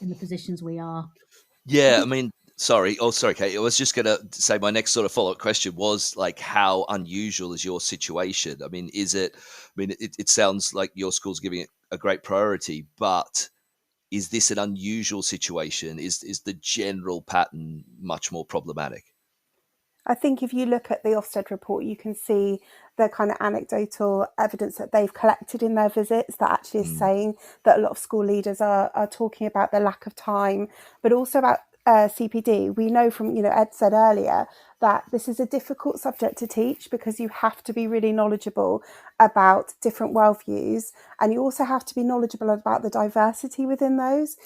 in the positions we are. Yeah, I mean, sorry. Oh, sorry, Kate. I was just going to say my next sort of follow-up question was like, how unusual is your situation? I mean, it sounds like your school's giving it a great priority, but is this an unusual situation? Is the general pattern much more problematic? I think if you look at the Ofsted report, you can see the kind of anecdotal evidence that they've collected in their visits that actually is saying that a lot of school leaders are talking about the lack of time, but also about CPD. We know from, Ed said earlier that this is a difficult subject to teach because you have to be really knowledgeable about different worldviews, and you also have to be knowledgeable about the diversity within those.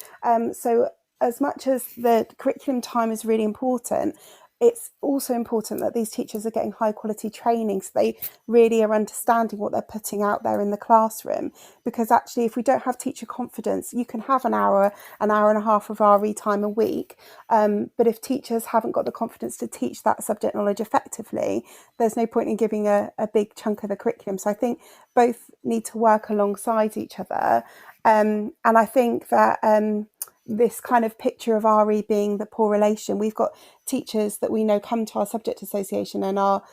So as much as the curriculum time is really important, it's also important that these teachers are getting high quality training so they really are understanding what they're putting out there in the classroom. Because actually, if we don't have teacher confidence, you can have an hour and a half of RE time a week. But if teachers haven't got the confidence to teach that subject knowledge effectively, there's no point in giving a big chunk of the curriculum. So I think both need to work alongside each other. And I think that this kind of picture of RE being the poor relation, we've got teachers that we know come to our subject association and are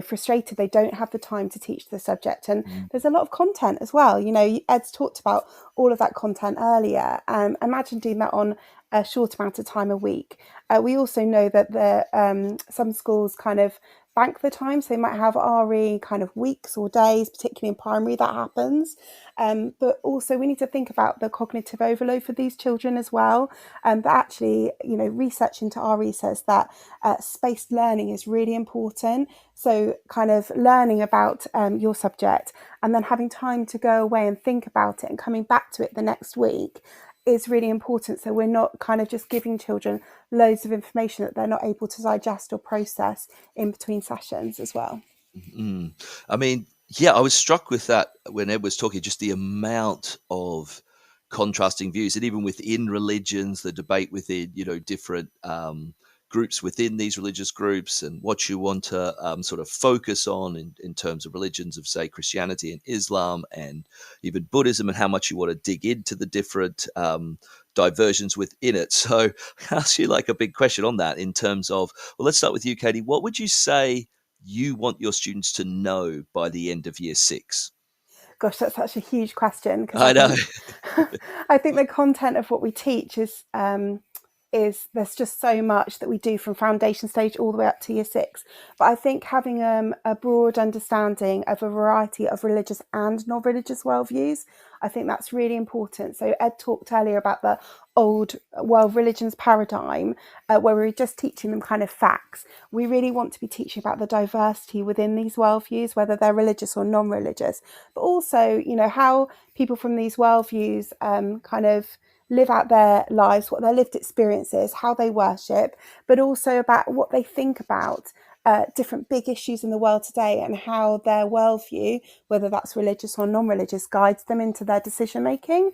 frustrated they don't have the time to teach the subject, and there's a lot of content as well. Ed's talked about all of that content earlier. Imagine doing that on a short amount of time a week. We also know that some schools kind of bank the time, so they might have RE kind of weeks or days, particularly in primary, that happens. But also we need to think about the cognitive overload for these children as well. But actually, research into RE says that spaced learning is really important. So kind of learning about your subject and then having time to go away and think about it and coming back to it the next week is really important. So we're not kind of just giving children loads of information that they're not able to digest or process in between sessions as well. I mean, yeah, I was struck with that when Ed was talking, just the amount of contrasting views, and even within religions, the debate within, different groups within these religious groups, and what you want to sort of focus on in terms of religions of, say, Christianity and Islam and even Buddhism, and how much you want to dig into the different diversions within it. So I ask you like a big question on that in terms of, well, let's start with you, Katie. What would you say you want your students to know by the end of year 6? Gosh, that's such a huge question. I know. I think the content of what we teach is there's just so much that we do from foundation stage all the way up to year 6. But I think having a broad understanding of a variety of religious and non-religious worldviews, I think that's really important. So Ed talked earlier about the old world religions paradigm, where we were just teaching them kind of facts. We really want to be teaching about the diversity within these worldviews, whether they're religious or non-religious, but also, how people from these worldviews kind of live out their lives, what their lived experience is, how they worship, but also about what they think about different big issues in the world today, and how their worldview, whether that's religious or non-religious, guides them into their decision making.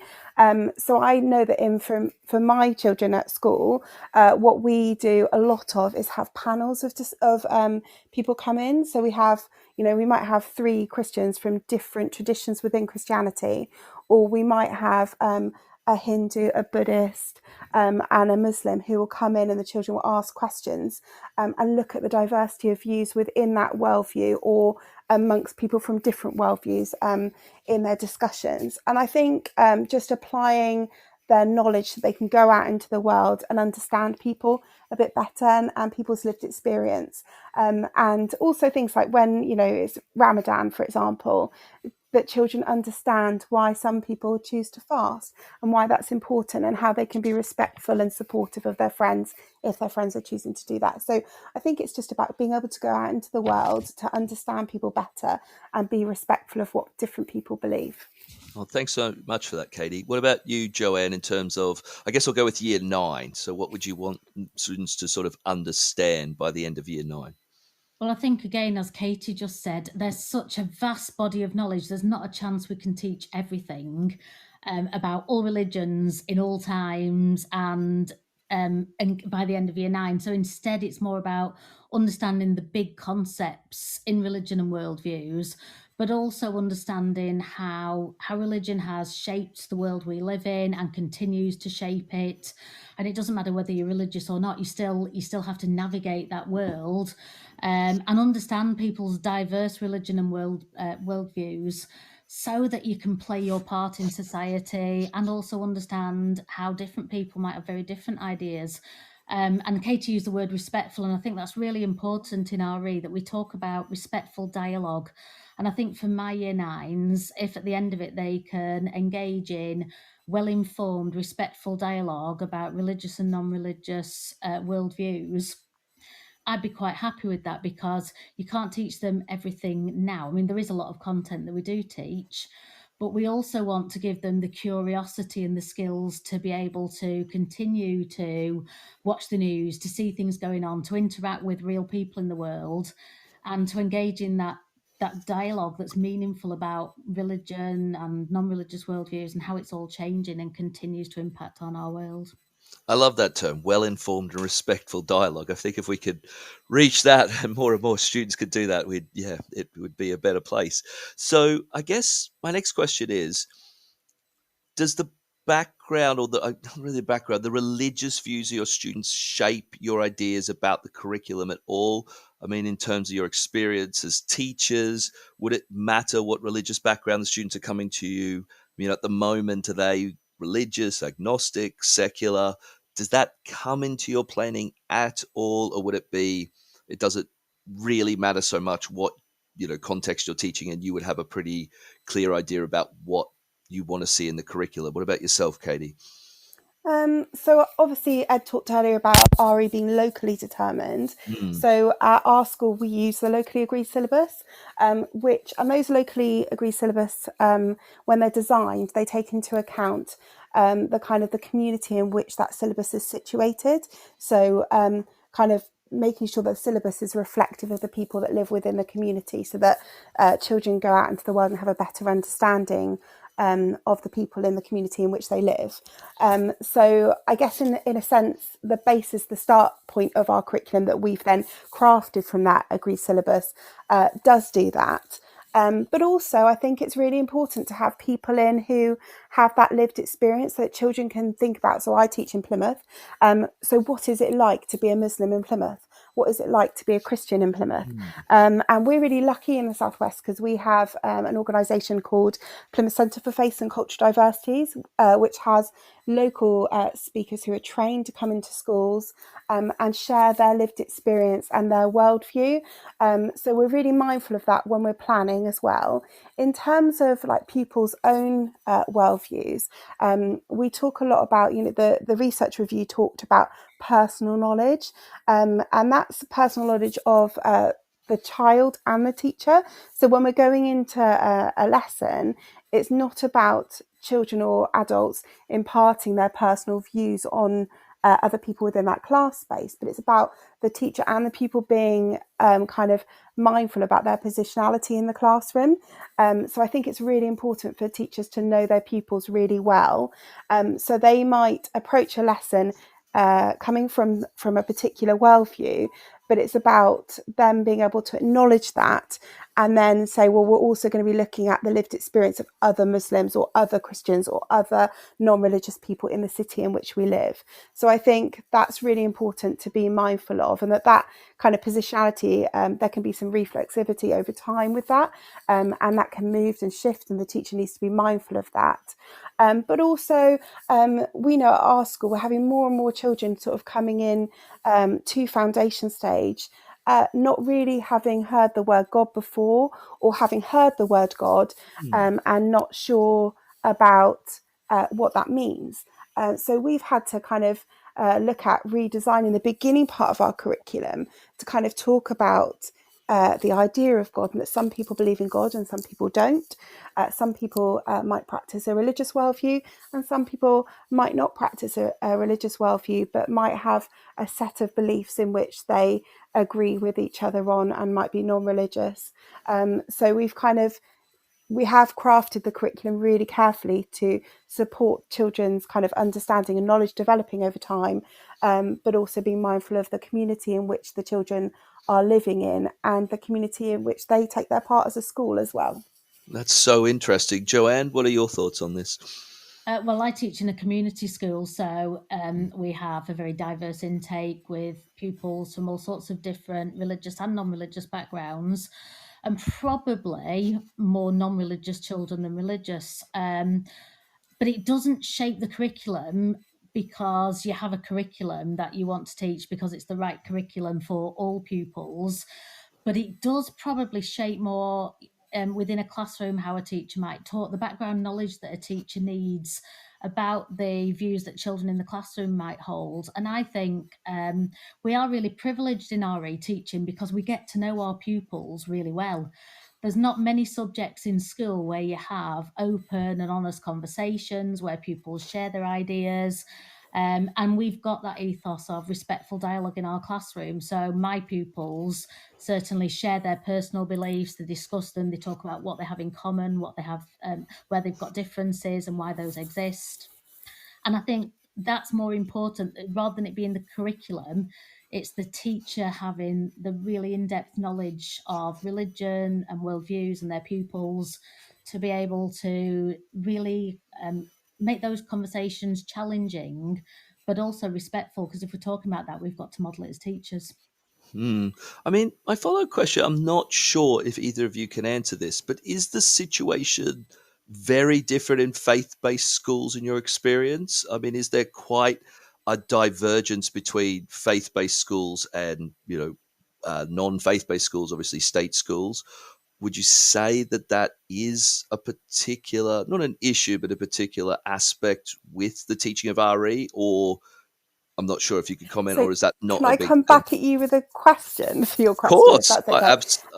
So I know that for my children at school, what we do a lot of is have panels of people come in. So we have, we might have 3 Christians from different traditions within Christianity, or we might have a Hindu, a Buddhist, and a Muslim who will come in, and the children will ask questions and look at the diversity of views within that worldview or amongst people from different worldviews in their discussions. And I think just applying their knowledge so they can go out into the world and understand people a bit better and people's lived experience. And also things like when, it's Ramadan, for example, that children understand why some people choose to fast and why that's important and how they can be respectful and supportive of their friends if their friends are choosing to do that. So I think it's just about being able to go out into the world to understand people better and be respectful of what different people believe. Well, thanks so much for that, Katie. What about you, Joanne, in terms of, I guess I'll go with year 9. So what would you want students to sort of understand by the end of year 9? Well, I think, again, as Katie just said, there's such a vast body of knowledge. There's not a chance we can teach everything about all religions in all times and by the end of year 9. So instead, it's more about understanding the big concepts in religion and worldviews, but also understanding how religion has shaped the world we live in and continues to shape it. And it doesn't matter whether you're religious or not, you still have to navigate that world and understand people's diverse religion and worldviews, so that you can play your part in society and also understand how different people might have very different ideas. And Katie used the word respectful, and I think that's really important in RE, that we talk about respectful dialogue. And I think for my year 9s, if at the end of it they can engage in well-informed, respectful dialogue about religious and non-religious worldviews, I'd be quite happy with that, because you can't teach them everything now. I mean, there is a lot of content that we do teach, but we also want to give them the curiosity and the skills to be able to continue to watch the news, to see things going on, to interact with real people in the world, and to engage in that dialogue that's meaningful about religion and non-religious worldviews and how it's all changing and continues to impact on our world. I love that term, well-informed and respectful dialogue. I think if we could reach that and more students could do that, it would be a better place. So I guess my next question is, does the background, or not really the background, the religious views of your students shape your ideas about the curriculum at all? I mean, in terms of your experience as teachers, would it matter what religious background the students are coming to you? At the moment, are they religious, agnostic, secular? Does that come into your planning at all, or would it be, it doesn't really matter so much what context you're teaching, and you would have a pretty clear idea about what you want to see in the curriculum? What about yourself, Katie? So obviously Ed talked earlier about RE being locally determined. So at our school we use the locally agreed syllabus, which, and those locally agreed syllabus, when they're designed, they take into account the kind of the community in which that syllabus is situated. So kind of making sure that the syllabus is reflective of the people that live within the community, so that children go out into the world and have a better understanding of the people in the community in which they live. So I guess in a sense, the basis, the start point of our curriculum that we've then crafted from that agreed syllabus does do that. But also I think it's really important to have people in who have that lived experience so that children can think about. So I teach in Plymouth. So what is it like to be a Muslim in Plymouth? What is it like to be a Christian in Plymouth? And we're really lucky in the Southwest because we have an organisation called Plymouth Centre for Faith and Cultural Diversities, which has local speakers who are trained to come into schools and share their lived experience and their worldview. So we're really mindful of that when we're planning as well. In terms of like pupils' own worldviews, we talk a lot about, the research review talked about personal knowledge, and that's personal knowledge of the child and the teacher. So when we're going into a lesson, it's not about children or adults imparting their personal views on other people within that class space, but it's about the teacher and the pupil being kind of mindful about their positionality in the classroom. So I think it's really important for teachers to know their pupils really well. So they might approach a lesson coming from a particular worldview, but it's about them being able to acknowledge that and then say, well, we're also going to be looking at the lived experience of other Muslims or other Christians or other non-religious people in the city in which we live. So I think that's really important to be mindful of, and that kind of positionality, there can be some reflexivity over time with that, and that can move and shift, and the teacher needs to be mindful of that. But also, we know at our school, we're having more and more children sort of coming in to foundation stage, not really having heard the word God before, or having heard the word God and not sure about what that means. So we've had to kind of look at redesigning the beginning part of our curriculum to kind of talk about the idea of God, and that some people believe in God and some people don't. Some people might practice a religious worldview, and some people might not practice a religious worldview, but might have a set of beliefs in which they agree with each other on and might be non-religious. So we have crafted the curriculum really carefully to support children's kind of understanding and knowledge developing over time, but also being mindful of the community in which the children are living in and the community in which they take their part as a school as well. That's so interesting. Joanne, what are your thoughts on this? Well, I teach in a community school, so we have a very diverse intake with pupils from all sorts of different religious and non-religious backgrounds, and probably more non-religious children than religious. But it doesn't shape the curriculum because you have a curriculum that you want to teach because it's the right curriculum for all pupils. But it does probably shape more within a classroom how a teacher might talk, the background knowledge that a teacher needs about the views that children in the classroom might hold. And I think we are really privileged in RE teaching because we get to know our pupils really well. There's not many subjects in school where you have open and honest conversations where pupils share their ideas. And we've got that ethos of respectful dialogue in our classroom. So my pupils certainly share their personal beliefs, they discuss them, they talk about what they have in common, what they have, where they've got differences and why those exist. And I think that's more important, rather than it being the curriculum, it's the teacher having the really in-depth knowledge of religion and worldviews and their pupils to be able to really make those conversations challenging, but also respectful, because if we're talking about that, we've got to model it as teachers. I mean, my follow-up question, I'm not sure if either of you can answer this, but is the situation very different in faith-based schools in your experience? I mean, is there quite a divergence between faith-based schools and, non-faith-based schools, obviously state schools? Would you say that is a particular, not an issue, but a particular aspect with the teaching of RE? Or I'm not sure if you can comment, So or is that not can a I big come thing? back at you with a question for your Of question, if course, that's okay?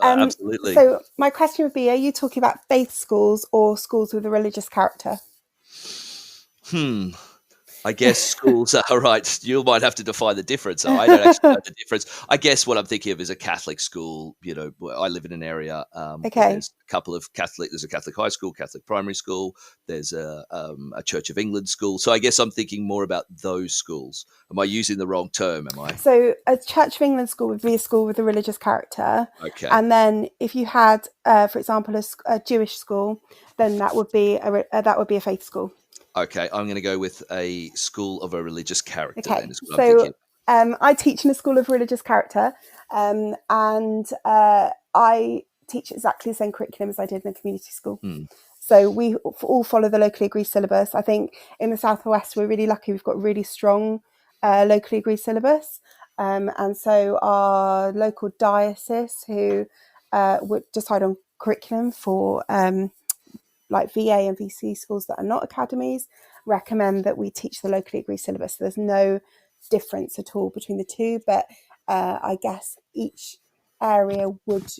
absolutely. So my question would be, are you talking about faith schools or schools with a religious character? I guess schools are right. You might have to define the difference. I don't actually know the difference. I guess what I'm thinking of is a Catholic school. I live in an area where Okay. there's a couple of Catholic. There's a Catholic high school, Catholic primary school. There's a Church of England school. So I guess I'm thinking more about those schools. Am I using the wrong term? Am I? So a Church of England school would be a school with a religious character. Okay. And then if you had, for example, a Jewish school, then that would be a faith school. Okay, I'm going to go with a school of a religious character. Okay, Then is what I'm thinking. I teach in a school of religious character, and I teach exactly the same curriculum as I did in a community school. So we all follow the locally agreed syllabus. I think in the Southwest we're really lucky; we've got a really strong locally agreed syllabus, and so our local diocese who would decide on curriculum for like VA and VC schools that are not academies, recommend that we teach the locally agreed syllabus. So there's no difference at all between the two, but I guess each area would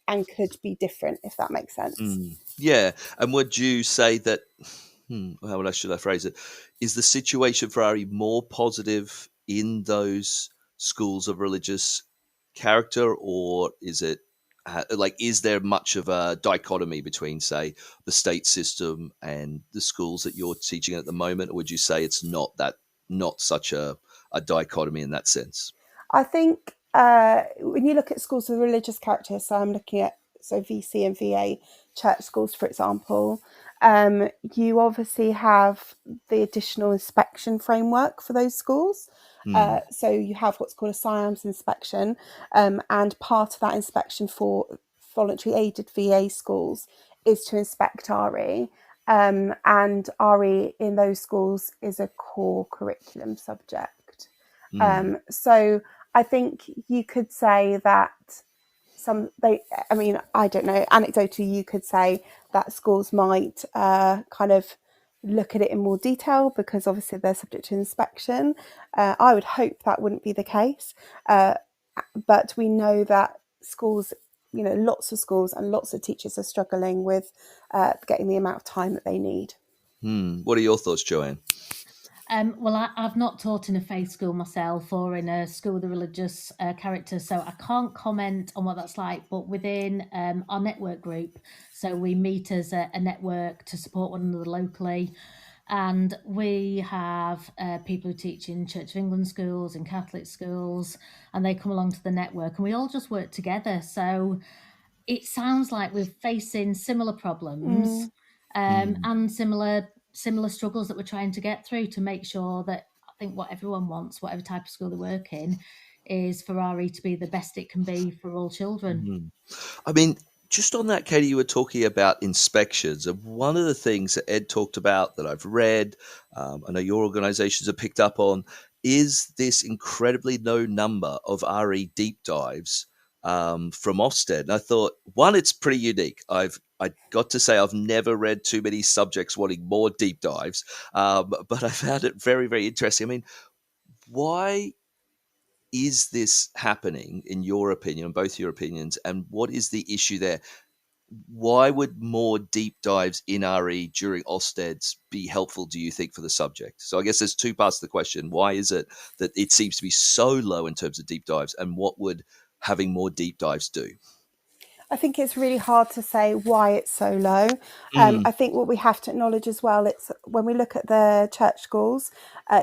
and could be different, if that makes sense. Yeah, and would you say that, how should I phrase it? Is the situation for RE more positive in those schools of religious character, or is it is there much of a dichotomy between, say, the state system and the schools that you're teaching at the moment? Or would you say it's not such a dichotomy in that sense? I think when you look at schools of religious character, so I'm looking at so VC and VA church schools, for example, you obviously have the additional inspection framework for those schools. So you have what's called a SIAMS inspection, and part of that inspection for voluntary aided VA schools is to inspect RE. And RE in those schools is a core curriculum subject. So I think you could say that I don't know, anecdotally, you could say that schools might kind of look at it in more detail because obviously they're subject to inspection. I would hope that wouldn't be the case. But we know that schools, lots of schools and lots of teachers are struggling with getting the amount of time that they need. What are your thoughts, Joanne? Well, I've not taught in a faith school myself or in a school with a religious character, so I can't comment on what that's like. But within our network group, so we meet as a network to support one another locally. And we have people who teach in Church of England schools and Catholic schools, and they come along to the network and we all just work together. So it sounds like we're facing similar problems and similar struggles that we're trying to get through to make sure that I think what everyone wants, whatever type of school they work in, is for RE to be the best it can be for all children. I mean, just on that, Katie, you were talking about inspections. And one of the things that Ed talked about that I've read, I know your organisations have picked up on, is this incredibly low number of RE deep dives from Ofsted. And I thought, one, it's pretty unique. I got to say I've never read too many subjects wanting more deep dives, but I found it very, very interesting. I mean, why is this happening, in your opinion, both your opinions, and what is the issue there? Why would more deep dives in RE during Ofsteds be helpful, do you think, for the subject? So I guess there's two parts to the question. Why is it that it seems to be so low in terms of deep dives, and what would having more deep dives do? I think it's really hard to say why it's so low. I think what we have to acknowledge as well, it's when we look at the church schools,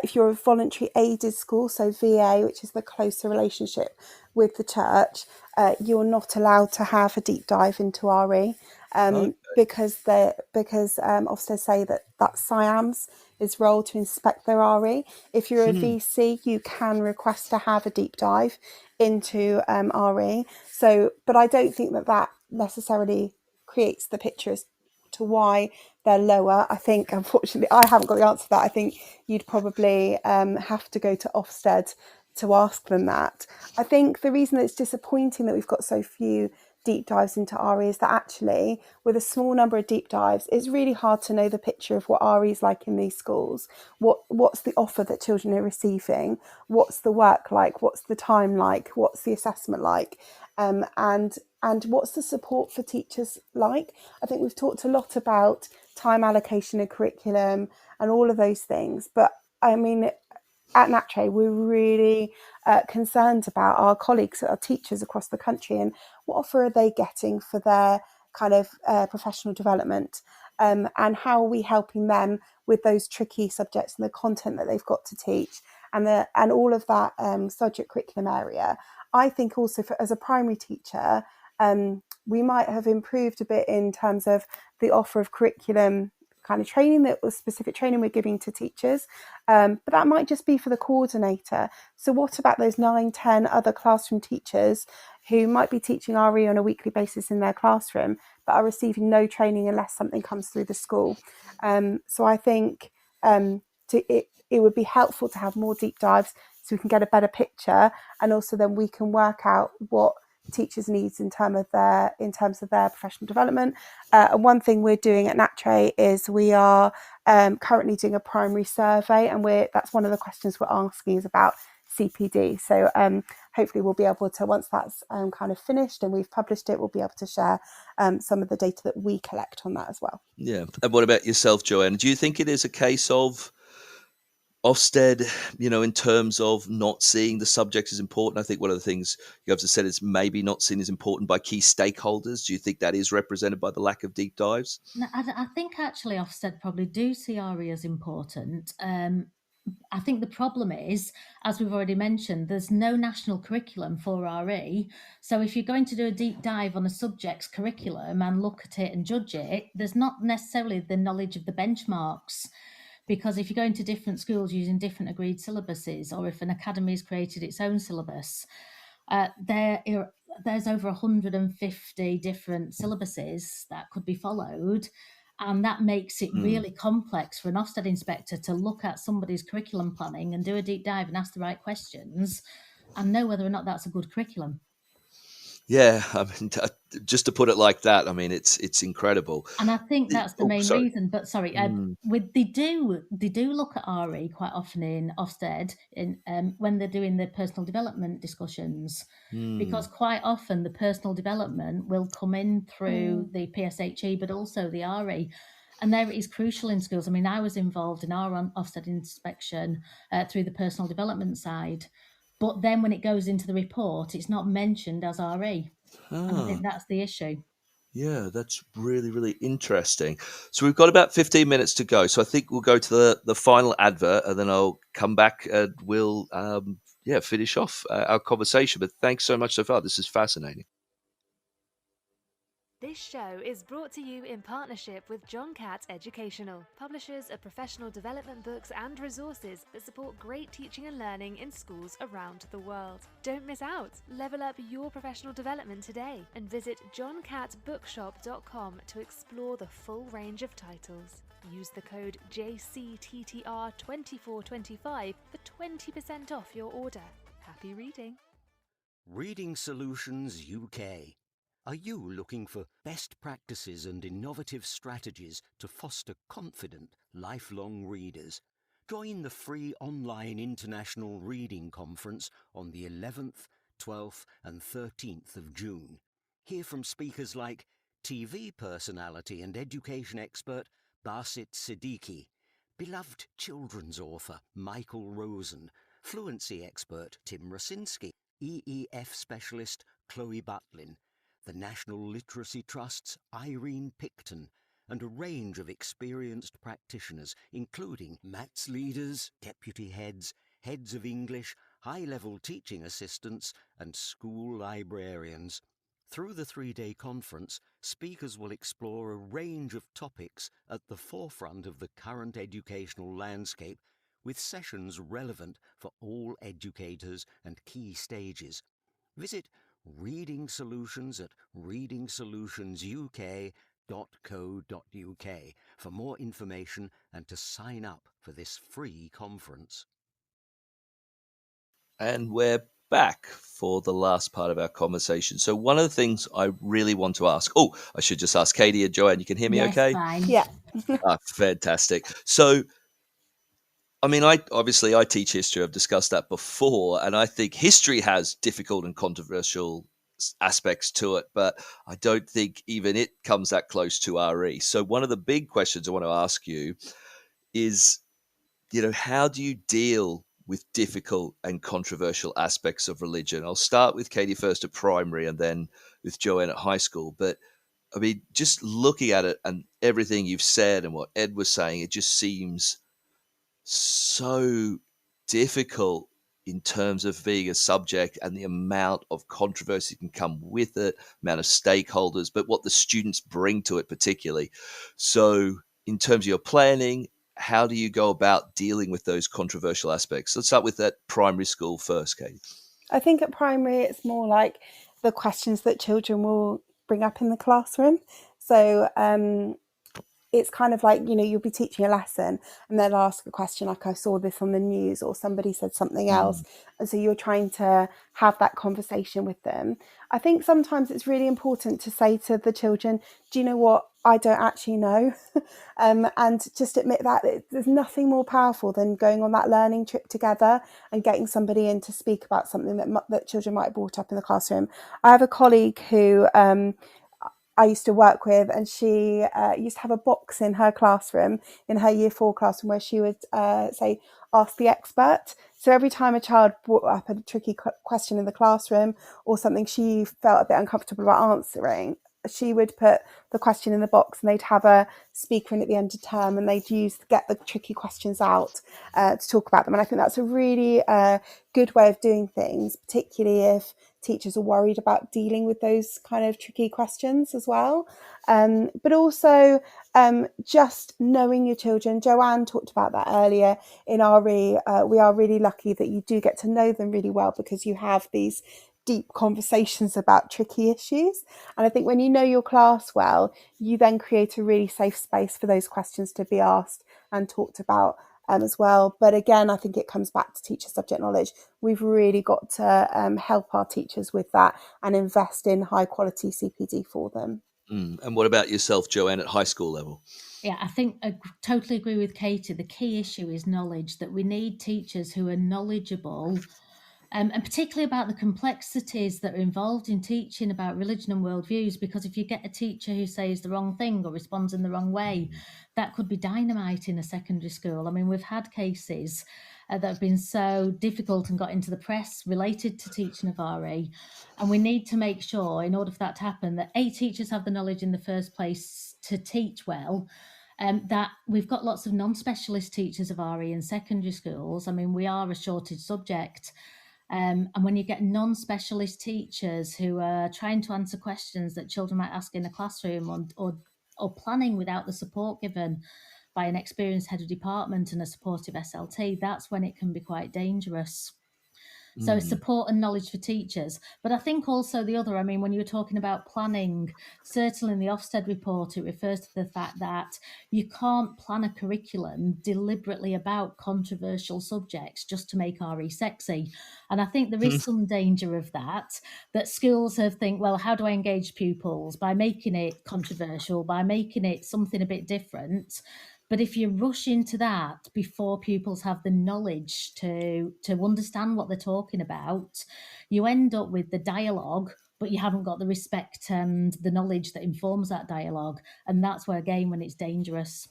if you're a voluntary aided school, so VA, which is the closer relationship with the church, you're not allowed to have a deep dive into RE because Ofsted say that that's SIAM's is role to inspect their RE. If you're a VC, you can request to have a deep dive into RE. So, but I don't think that necessarily creates the picture as to why they're lower. I think, unfortunately, I haven't got the answer to that. I think you'd probably have to go to Ofsted to ask them that. I think the reason that it's disappointing that we've got so few deep dives into RE is that actually with a small number of deep dives, it's really hard to know the picture of what RE is like in these schools. What's the offer that children are receiving? What's the work like? What's the time like? What's the assessment like? And what's the support for teachers like? I think we've talked a lot about time allocation and curriculum and all of those things, but I mean, at NATRE, we're really concerned about our colleagues, our teachers across the country, and what offer are they getting for their kind of professional development, and how are we helping them with those tricky subjects and the content that they've got to teach, and all of that subject curriculum area. I think also as a primary teacher, we might have improved a bit in terms of the offer of curriculum kind of training, that was specific training we're giving to teachers, but that might just be for the coordinator. So what about those 9-10 other classroom teachers who might be teaching RE on a weekly basis in their classroom but are receiving no training unless something comes through the school? So I think it would be helpful to have more deep dives so we can get a better picture, and also then we can work out what teachers' needs in terms of their professional development. And one thing we're doing at NATRE is we are currently doing a primary survey, and that's one of the questions we're asking is about CPD. So hopefully we'll be able to, once that's kind of finished and we've published it, we'll be able to share some of the data that we collect on that as well. Yeah. And what about yourself, Joanne? Do you think it is a case of Ofsted, in terms of not seeing the subject as important? I think one of the things you have to say is maybe not seen as important by key stakeholders. Do you think that is represented by the lack of deep dives? No, I think actually Ofsted probably do see RE as important. I think the problem is, as we've already mentioned, there's no national curriculum for RE. So if you're going to do a deep dive on a subject's curriculum and look at it and judge it, there's not necessarily the knowledge of the benchmarks. Because if you're going to different schools using different agreed syllabuses, or if an academy has created its own syllabus, there's over 150 different syllabuses that could be followed. And that makes it really complex for an Ofsted inspector to look at somebody's curriculum planning and do a deep dive and ask the right questions and know whether or not that's a good curriculum. Yeah, I mean, just to put it like that, I mean, it's incredible. And I think that's the main sorry. reason. But sorry, they do look at RE quite often in Ofsted when they're doing the personal development discussions, because quite often the personal development will come in through the PSHE, but also the RE. And there it is crucial in schools. I mean, I was involved in our Ofsted inspection through the personal development side. But then when it goes into the report, it's not mentioned as RE. And I think that's the issue. Yeah, that's really, really interesting. So we've got about 15 minutes to go. So I think we'll go to the final advert, and then I'll come back and we'll finish off our conversation. But thanks so much so far. This is fascinating. This show is brought to you in partnership with John Catt Educational, publishers of professional development books and resources that support great teaching and learning in schools around the world. Don't miss out. Level up your professional development today and visit johncattbookshop.com to explore the full range of titles. Use the code JCTTR2425 for 20% off your order. Happy reading. Reading Solutions UK. Are you looking for best practices and innovative strategies to foster confident, lifelong readers? Join the free online International Reading Conference on the 11th, 12th and 13th of June. Hear from speakers like TV personality and education expert Basit Siddiqui, beloved children's author Michael Rosen, fluency expert Tim Rosinski, EEF specialist Chloe Butlin, the National Literacy Trust's Irene Picton, and a range of experienced practitioners, including MATS leaders, deputy heads, heads of English, high-level teaching assistants, and school librarians. Through the 3-day conference, speakers will explore a range of topics at the forefront of the current educational landscape, with sessions relevant for all educators and key stages. Visit Reading Solutions at readingsolutionsuk.co.uk for more information and to sign up for this free conference. And we're back for the last part of our conversation. So one of the things I really want to ask, I should just ask Katie and Joanne, you can hear me okay? Fine. Yeah. Fantastic. So I mean, I teach history. I've discussed that before, and I think history has difficult and controversial aspects to it, but I don't think even it comes that close to RE. So one of the big questions I want to ask you is, how do you deal with difficult and controversial aspects of religion? I'll start with Katie first at primary and then with Joanne at high school. But I mean, just looking at it and everything you've said and what Ed was saying, it just seems so difficult in terms of being a subject and the amount of controversy can come with it, amount of stakeholders, but what the students bring to it particularly. So in terms of your planning, how do you go about dealing with those controversial aspects? Let's start with that primary school first, Katie. I think at primary it's more like the questions that children will bring up in the classroom. So it's kind of like, you'll be teaching a lesson and they'll ask a question like, I saw this on the news, or somebody said something else. And so you're trying to have that conversation with them. I think sometimes it's really important to say to the children, do you know what? I don't actually know. And just admit that there's nothing more powerful than going on that learning trip together and getting somebody in to speak about something that children might have brought up in the classroom. I have a colleague who I used to work with, and she used to have a box in her classroom, in her year 4 classroom, where she would say, ask the expert. So every time a child brought up a tricky question in the classroom or something she felt a bit uncomfortable about answering, she would put the question in the box, and they'd have a speaker in at the end of term, and they'd get the tricky questions out to talk about them. And I think that's a really good way of doing things, particularly if teachers are worried about dealing with those kind of tricky questions as well. But also just knowing your children. Joanne talked about that earlier in RE. We are really lucky that you do get to know them really well, because you have these deep conversations about tricky issues. And I think when you know your class well, you then create a really safe space for those questions to be asked and talked about as well. But again, I think it comes back to teacher subject knowledge. We've really got to help our teachers with that and invest in high quality CPD for them. And what about yourself, Joanne, at high school level? Yeah, I think I totally agree with Katie. The key issue is knowledge, that we need teachers who are knowledgeable, and particularly about the complexities that are involved in teaching about religion and worldviews, because if you get a teacher who says the wrong thing or responds in the wrong way, that could be dynamite in a secondary school. I mean, we've had cases that have been so difficult and got into the press related to teaching of RE, and we need to make sure, in order for that to happen, that teachers have the knowledge in the first place to teach well, that we've got lots of non-specialist teachers of RE in secondary schools. I mean, we are a shortage subject. And when you get non-specialist teachers who are trying to answer questions that children might ask in a classroom, or planning without the support given by an experienced head of department and a supportive SLT, that's when it can be quite dangerous. So it's support and knowledge for teachers. But I think also the other, I mean, when you were talking about planning, certainly in the Ofsted report, it refers to the fact that you can't plan a curriculum deliberately about controversial subjects just to make RE sexy. And I think there is some danger of that schools have think, well, how do I engage pupils? By making it controversial, by making it something a bit different. But if you rush into that before pupils have the knowledge to understand what they're talking about, you end up with the dialogue, but you haven't got the respect and the knowledge that informs that dialogue. And that's where, again, when it's dangerous.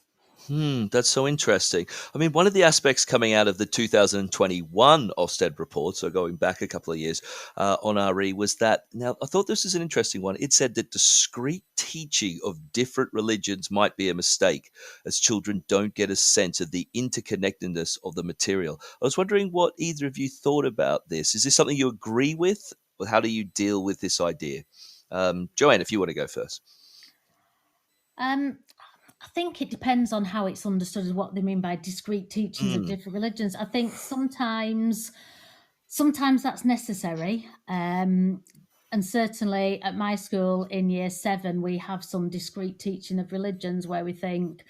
That's so interesting. I mean, one of the aspects coming out of the 2021 Ofsted report, so going back a couple of years on RE, was that, now I thought this was an interesting one. It said that discrete teaching of different religions might be a mistake, as children don't get a sense of the interconnectedness of the material. I was wondering what either of you thought about this. Is this something you agree with, or how do you deal with this idea? Joanne, if you want to go first. I think it depends on how it's understood as what they mean by discrete teachings of different religions. I think sometimes that's necessary. And certainly at my school in year 7, we have some discrete teaching of religions where we think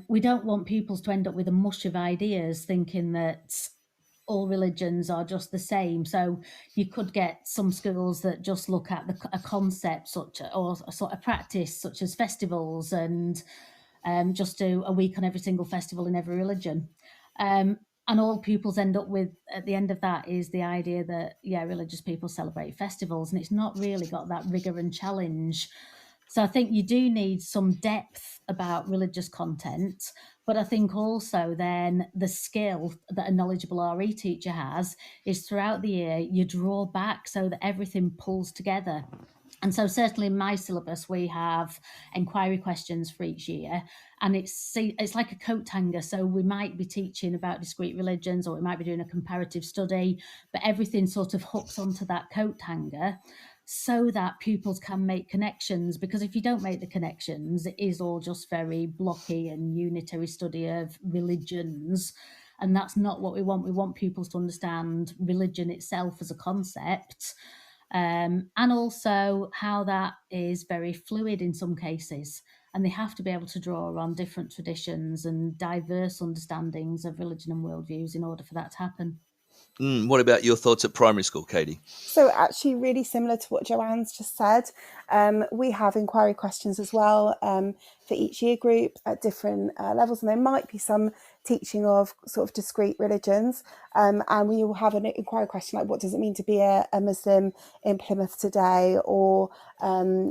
we don't want pupils to end up with a mush of ideas thinking that all religions are just the same. So you could get some schools that just look at a concept or a sort of practice such as festivals, and just do a week on every single festival in every religion. And all pupils end up with at the end of that is the idea that, religious people celebrate festivals, and it's not really got that rigor and challenge. So I think you do need some depth about religious content, but I think also then the skill that a knowledgeable RE teacher has is throughout the year, you draw back so that everything pulls together. And so certainly in my syllabus, we have inquiry questions for each year, and it's like a coat hanger. So we might be teaching about discrete religions, or we might be doing a comparative study, but everything sort of hooks onto that coat hanger so that pupils can make connections. Because if you don't make the connections, it is all just very blocky and unitary study of religions. And that's not what we want. We want pupils to understand religion itself as a concept. And also how that is very fluid in some cases, and they have to be able to draw on different traditions and diverse understandings of religion and worldviews in order for that to happen. What about your thoughts at primary school, Katie? So actually really similar to what Joanne's just said. We have inquiry questions as well for each year group at different levels, and there might be some teaching of sort of discrete religions, and we will have an inquiry question like, what does it mean to be a Muslim in Plymouth today? Or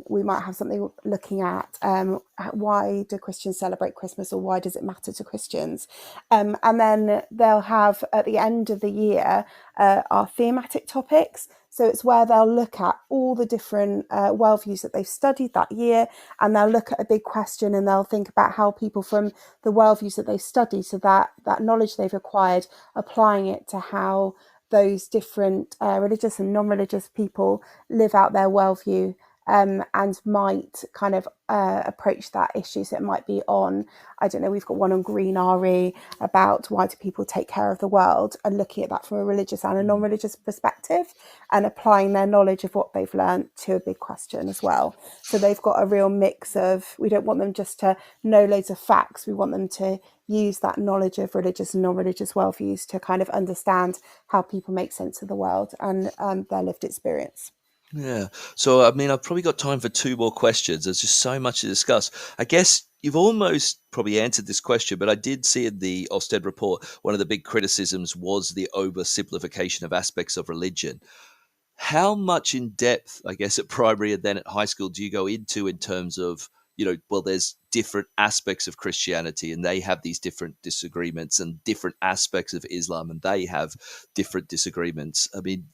we might have something looking at why do Christians celebrate Christmas, or why does it matter to Christians? And then they'll have at the end of the year our thematic topics. So it's where they'll look at all the different worldviews that they've studied that year, and they'll look at a big question and they'll think about how people from the worldviews that they've studied, so that knowledge they've acquired, applying it to how those different religious and non-religious people live out their worldview, and might kind of approach that issue. So it might be on, I don't know, we've got one on Green RE about why do people take care of the world, and looking at that from a religious and a non-religious perspective, and applying their knowledge of what they've learned to a big question as well. So they've got a real mix of, we don't want them just to know loads of facts, we want them to use that knowledge of religious and non-religious worldviews to kind of understand how people make sense of the world and their lived experience. Yeah. So, I mean, I've probably got time for two more questions. There's just so much to discuss. I guess you've almost probably answered this question, but I did see in the Ofsted report, one of the big criticisms was the oversimplification of aspects of religion. How much in depth, I guess, at primary and then at high school do you go into in terms of, well, there's different aspects of Christianity and they have these different disagreements, and different aspects of Islam and they have different disagreements. I mean,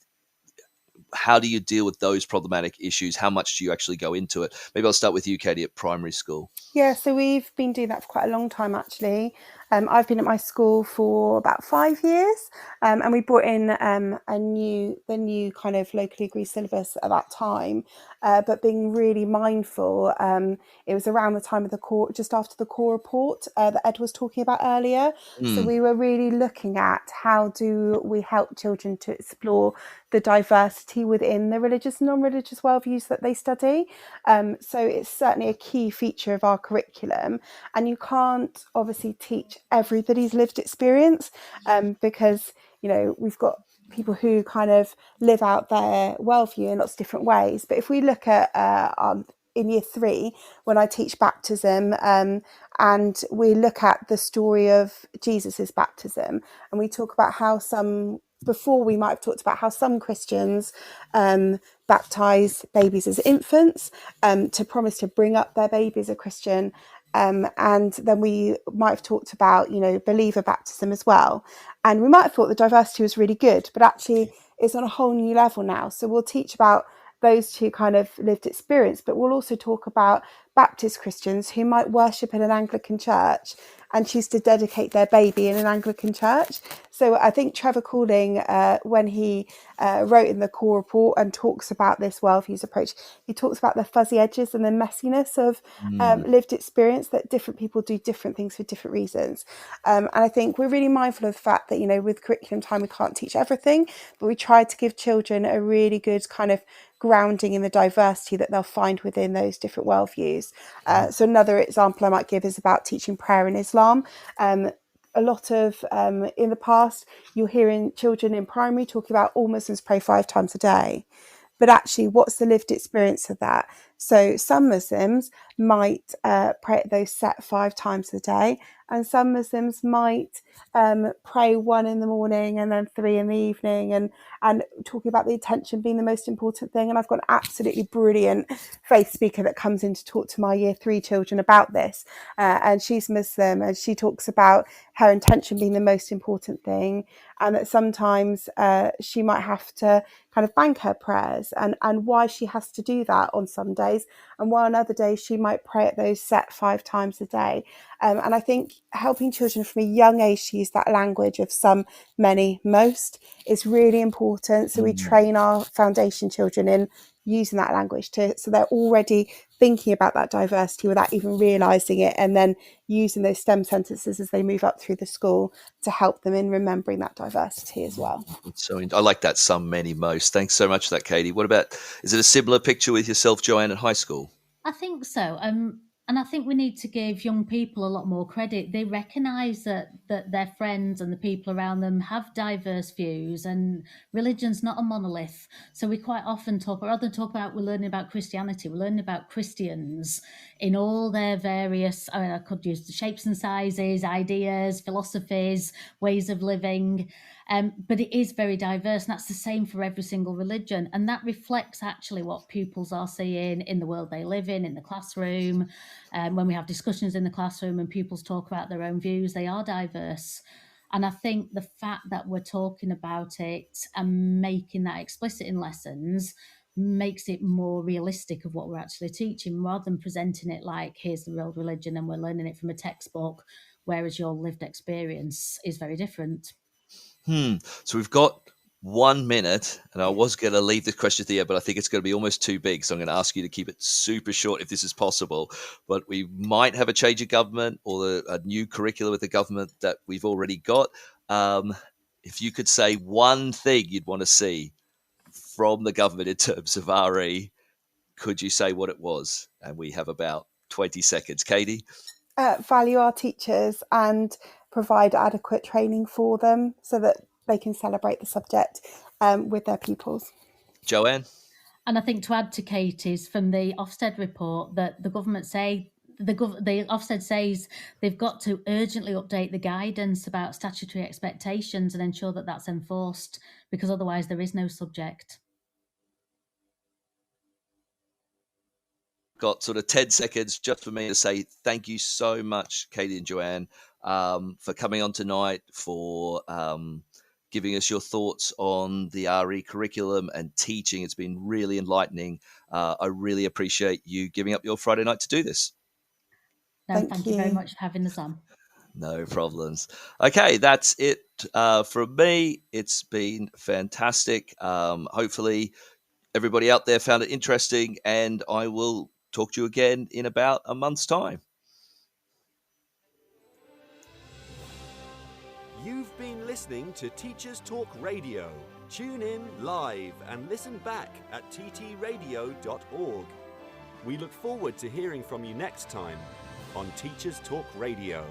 how do you deal with those problematic issues? How much do you actually go into it? Maybe I'll start with you, Katie, at primary school. Yeah, so we've been doing that for quite a long time, actually. I've been at my school for about 5 years, and we brought in the new kind of locally agreed syllabus at that time, but being really mindful. It was around the time of the core, just after the core report that Ed was talking about earlier. So we were really looking at how do we help children to explore the diversity within the religious and non-religious worldviews that they study. So it's certainly a key feature of our curriculum, and you can't obviously teach everybody's lived experience, because we've got people who kind of live out their worldview in lots of different ways. But if we look at in year 3, when I teach baptism, and we look at the story of Jesus's baptism, and we talk about how before we might have talked about how some Christians baptize babies as infants, to promise to bring up their baby as a Christian. And then we might have talked about, believer baptism as well. And we might have thought the diversity was really good, but actually it's on a whole new level now. So we'll teach about those two kind of lived experience, but we'll also talk about Baptist Christians who might worship in an Anglican church and choose to dedicate their baby in an Anglican church. So I think Trevor Calling, when he wrote in the core report and talks about this worldviews approach, he talks about the fuzzy edges and the messiness of lived experience, that different people do different things for different reasons. And I think we're really mindful of the fact that, with curriculum time, we can't teach everything, but we try to give children a really good kind of grounding in the diversity that they'll find within those different worldviews. So another example I might give is about teaching prayer in Islam. A lot of, in the past, you're hearing children in primary talking about all Muslims pray 5 times a day. But actually, what's the lived experience of that? So some Muslims might pray at those set 5 times a day, and some Muslims might pray 1 in the morning and then 3 in the evening, and talking about the attention being the most important thing. And I've got an absolutely brilliant faith speaker that comes in to talk to my year 3 children about this, and she's Muslim, and she talks about her intention being the most important thing, and that sometimes she might have to kind of bank her prayers, and why she has to do that on some days, and why on other days she might pray at those set 5 times a day. And I think helping children from a young age to use that language of some, many, most is really important. So we train our foundation children in using that language so they're already thinking about that diversity without even realising it, and then using those STEM sentences as they move up through the school to help them in remembering that diversity as well. So I like that some, many, most. Thanks so much for that, Katie. What about, is it a similar picture with yourself, Joanne, at high school? I think so. And I think we need to give young people a lot more credit. They recognise that their friends and the people around them have diverse views, and religion's not a monolith. So we quite often talk, rather than talk about, we're learning about Christianity, we're learning about Christians in all their various, I could use the shapes and sizes, ideas, philosophies, ways of living. But it is very diverse, and that's the same for every single religion. And that reflects actually what pupils are seeing in the world they live in the classroom. When we have discussions in the classroom and pupils talk about their own views, they are diverse. And I think the fact that we're talking about it and making that explicit in lessons makes it more realistic of what we're actually teaching, rather than presenting it like, here's the real religion and we're learning it from a textbook, whereas your lived experience is very different. So we've got 1 minute, and I was going to leave this question at the end, but I think it's going to be almost too big. So I'm going to ask you to keep it super short if this is possible. But we might have a change of government or a new curriculum with the government that we've already got. If you could say one thing you'd want to see from the government in terms of RE, could you say what it was? And we have about 20 seconds. Katie? Value our teachers and provide adequate training for them so that they can celebrate the subject with their pupils. Joanne? And I think to add to Katie's, from the Ofsted report, that the government say, the Ofsted says they've got to urgently update the guidance about statutory expectations and ensure that that's enforced, because otherwise there is no subject. Got sort of 10 seconds just for me to say thank you so much, Katie and Joanne, for coming on tonight, for giving us your thoughts on the RE curriculum and teaching. It's been really enlightening. I really appreciate you giving up your Friday night to do this. No, thank you very much for having us on. No problems. Okay, that's it from me. It's been fantastic. Hopefully everybody out there found it interesting, and I will talk to you again in about a month's time. You've been listening to Teachers Talk Radio. Tune in live and listen back at ttradio.org. We look forward to hearing from you next time on Teachers Talk Radio.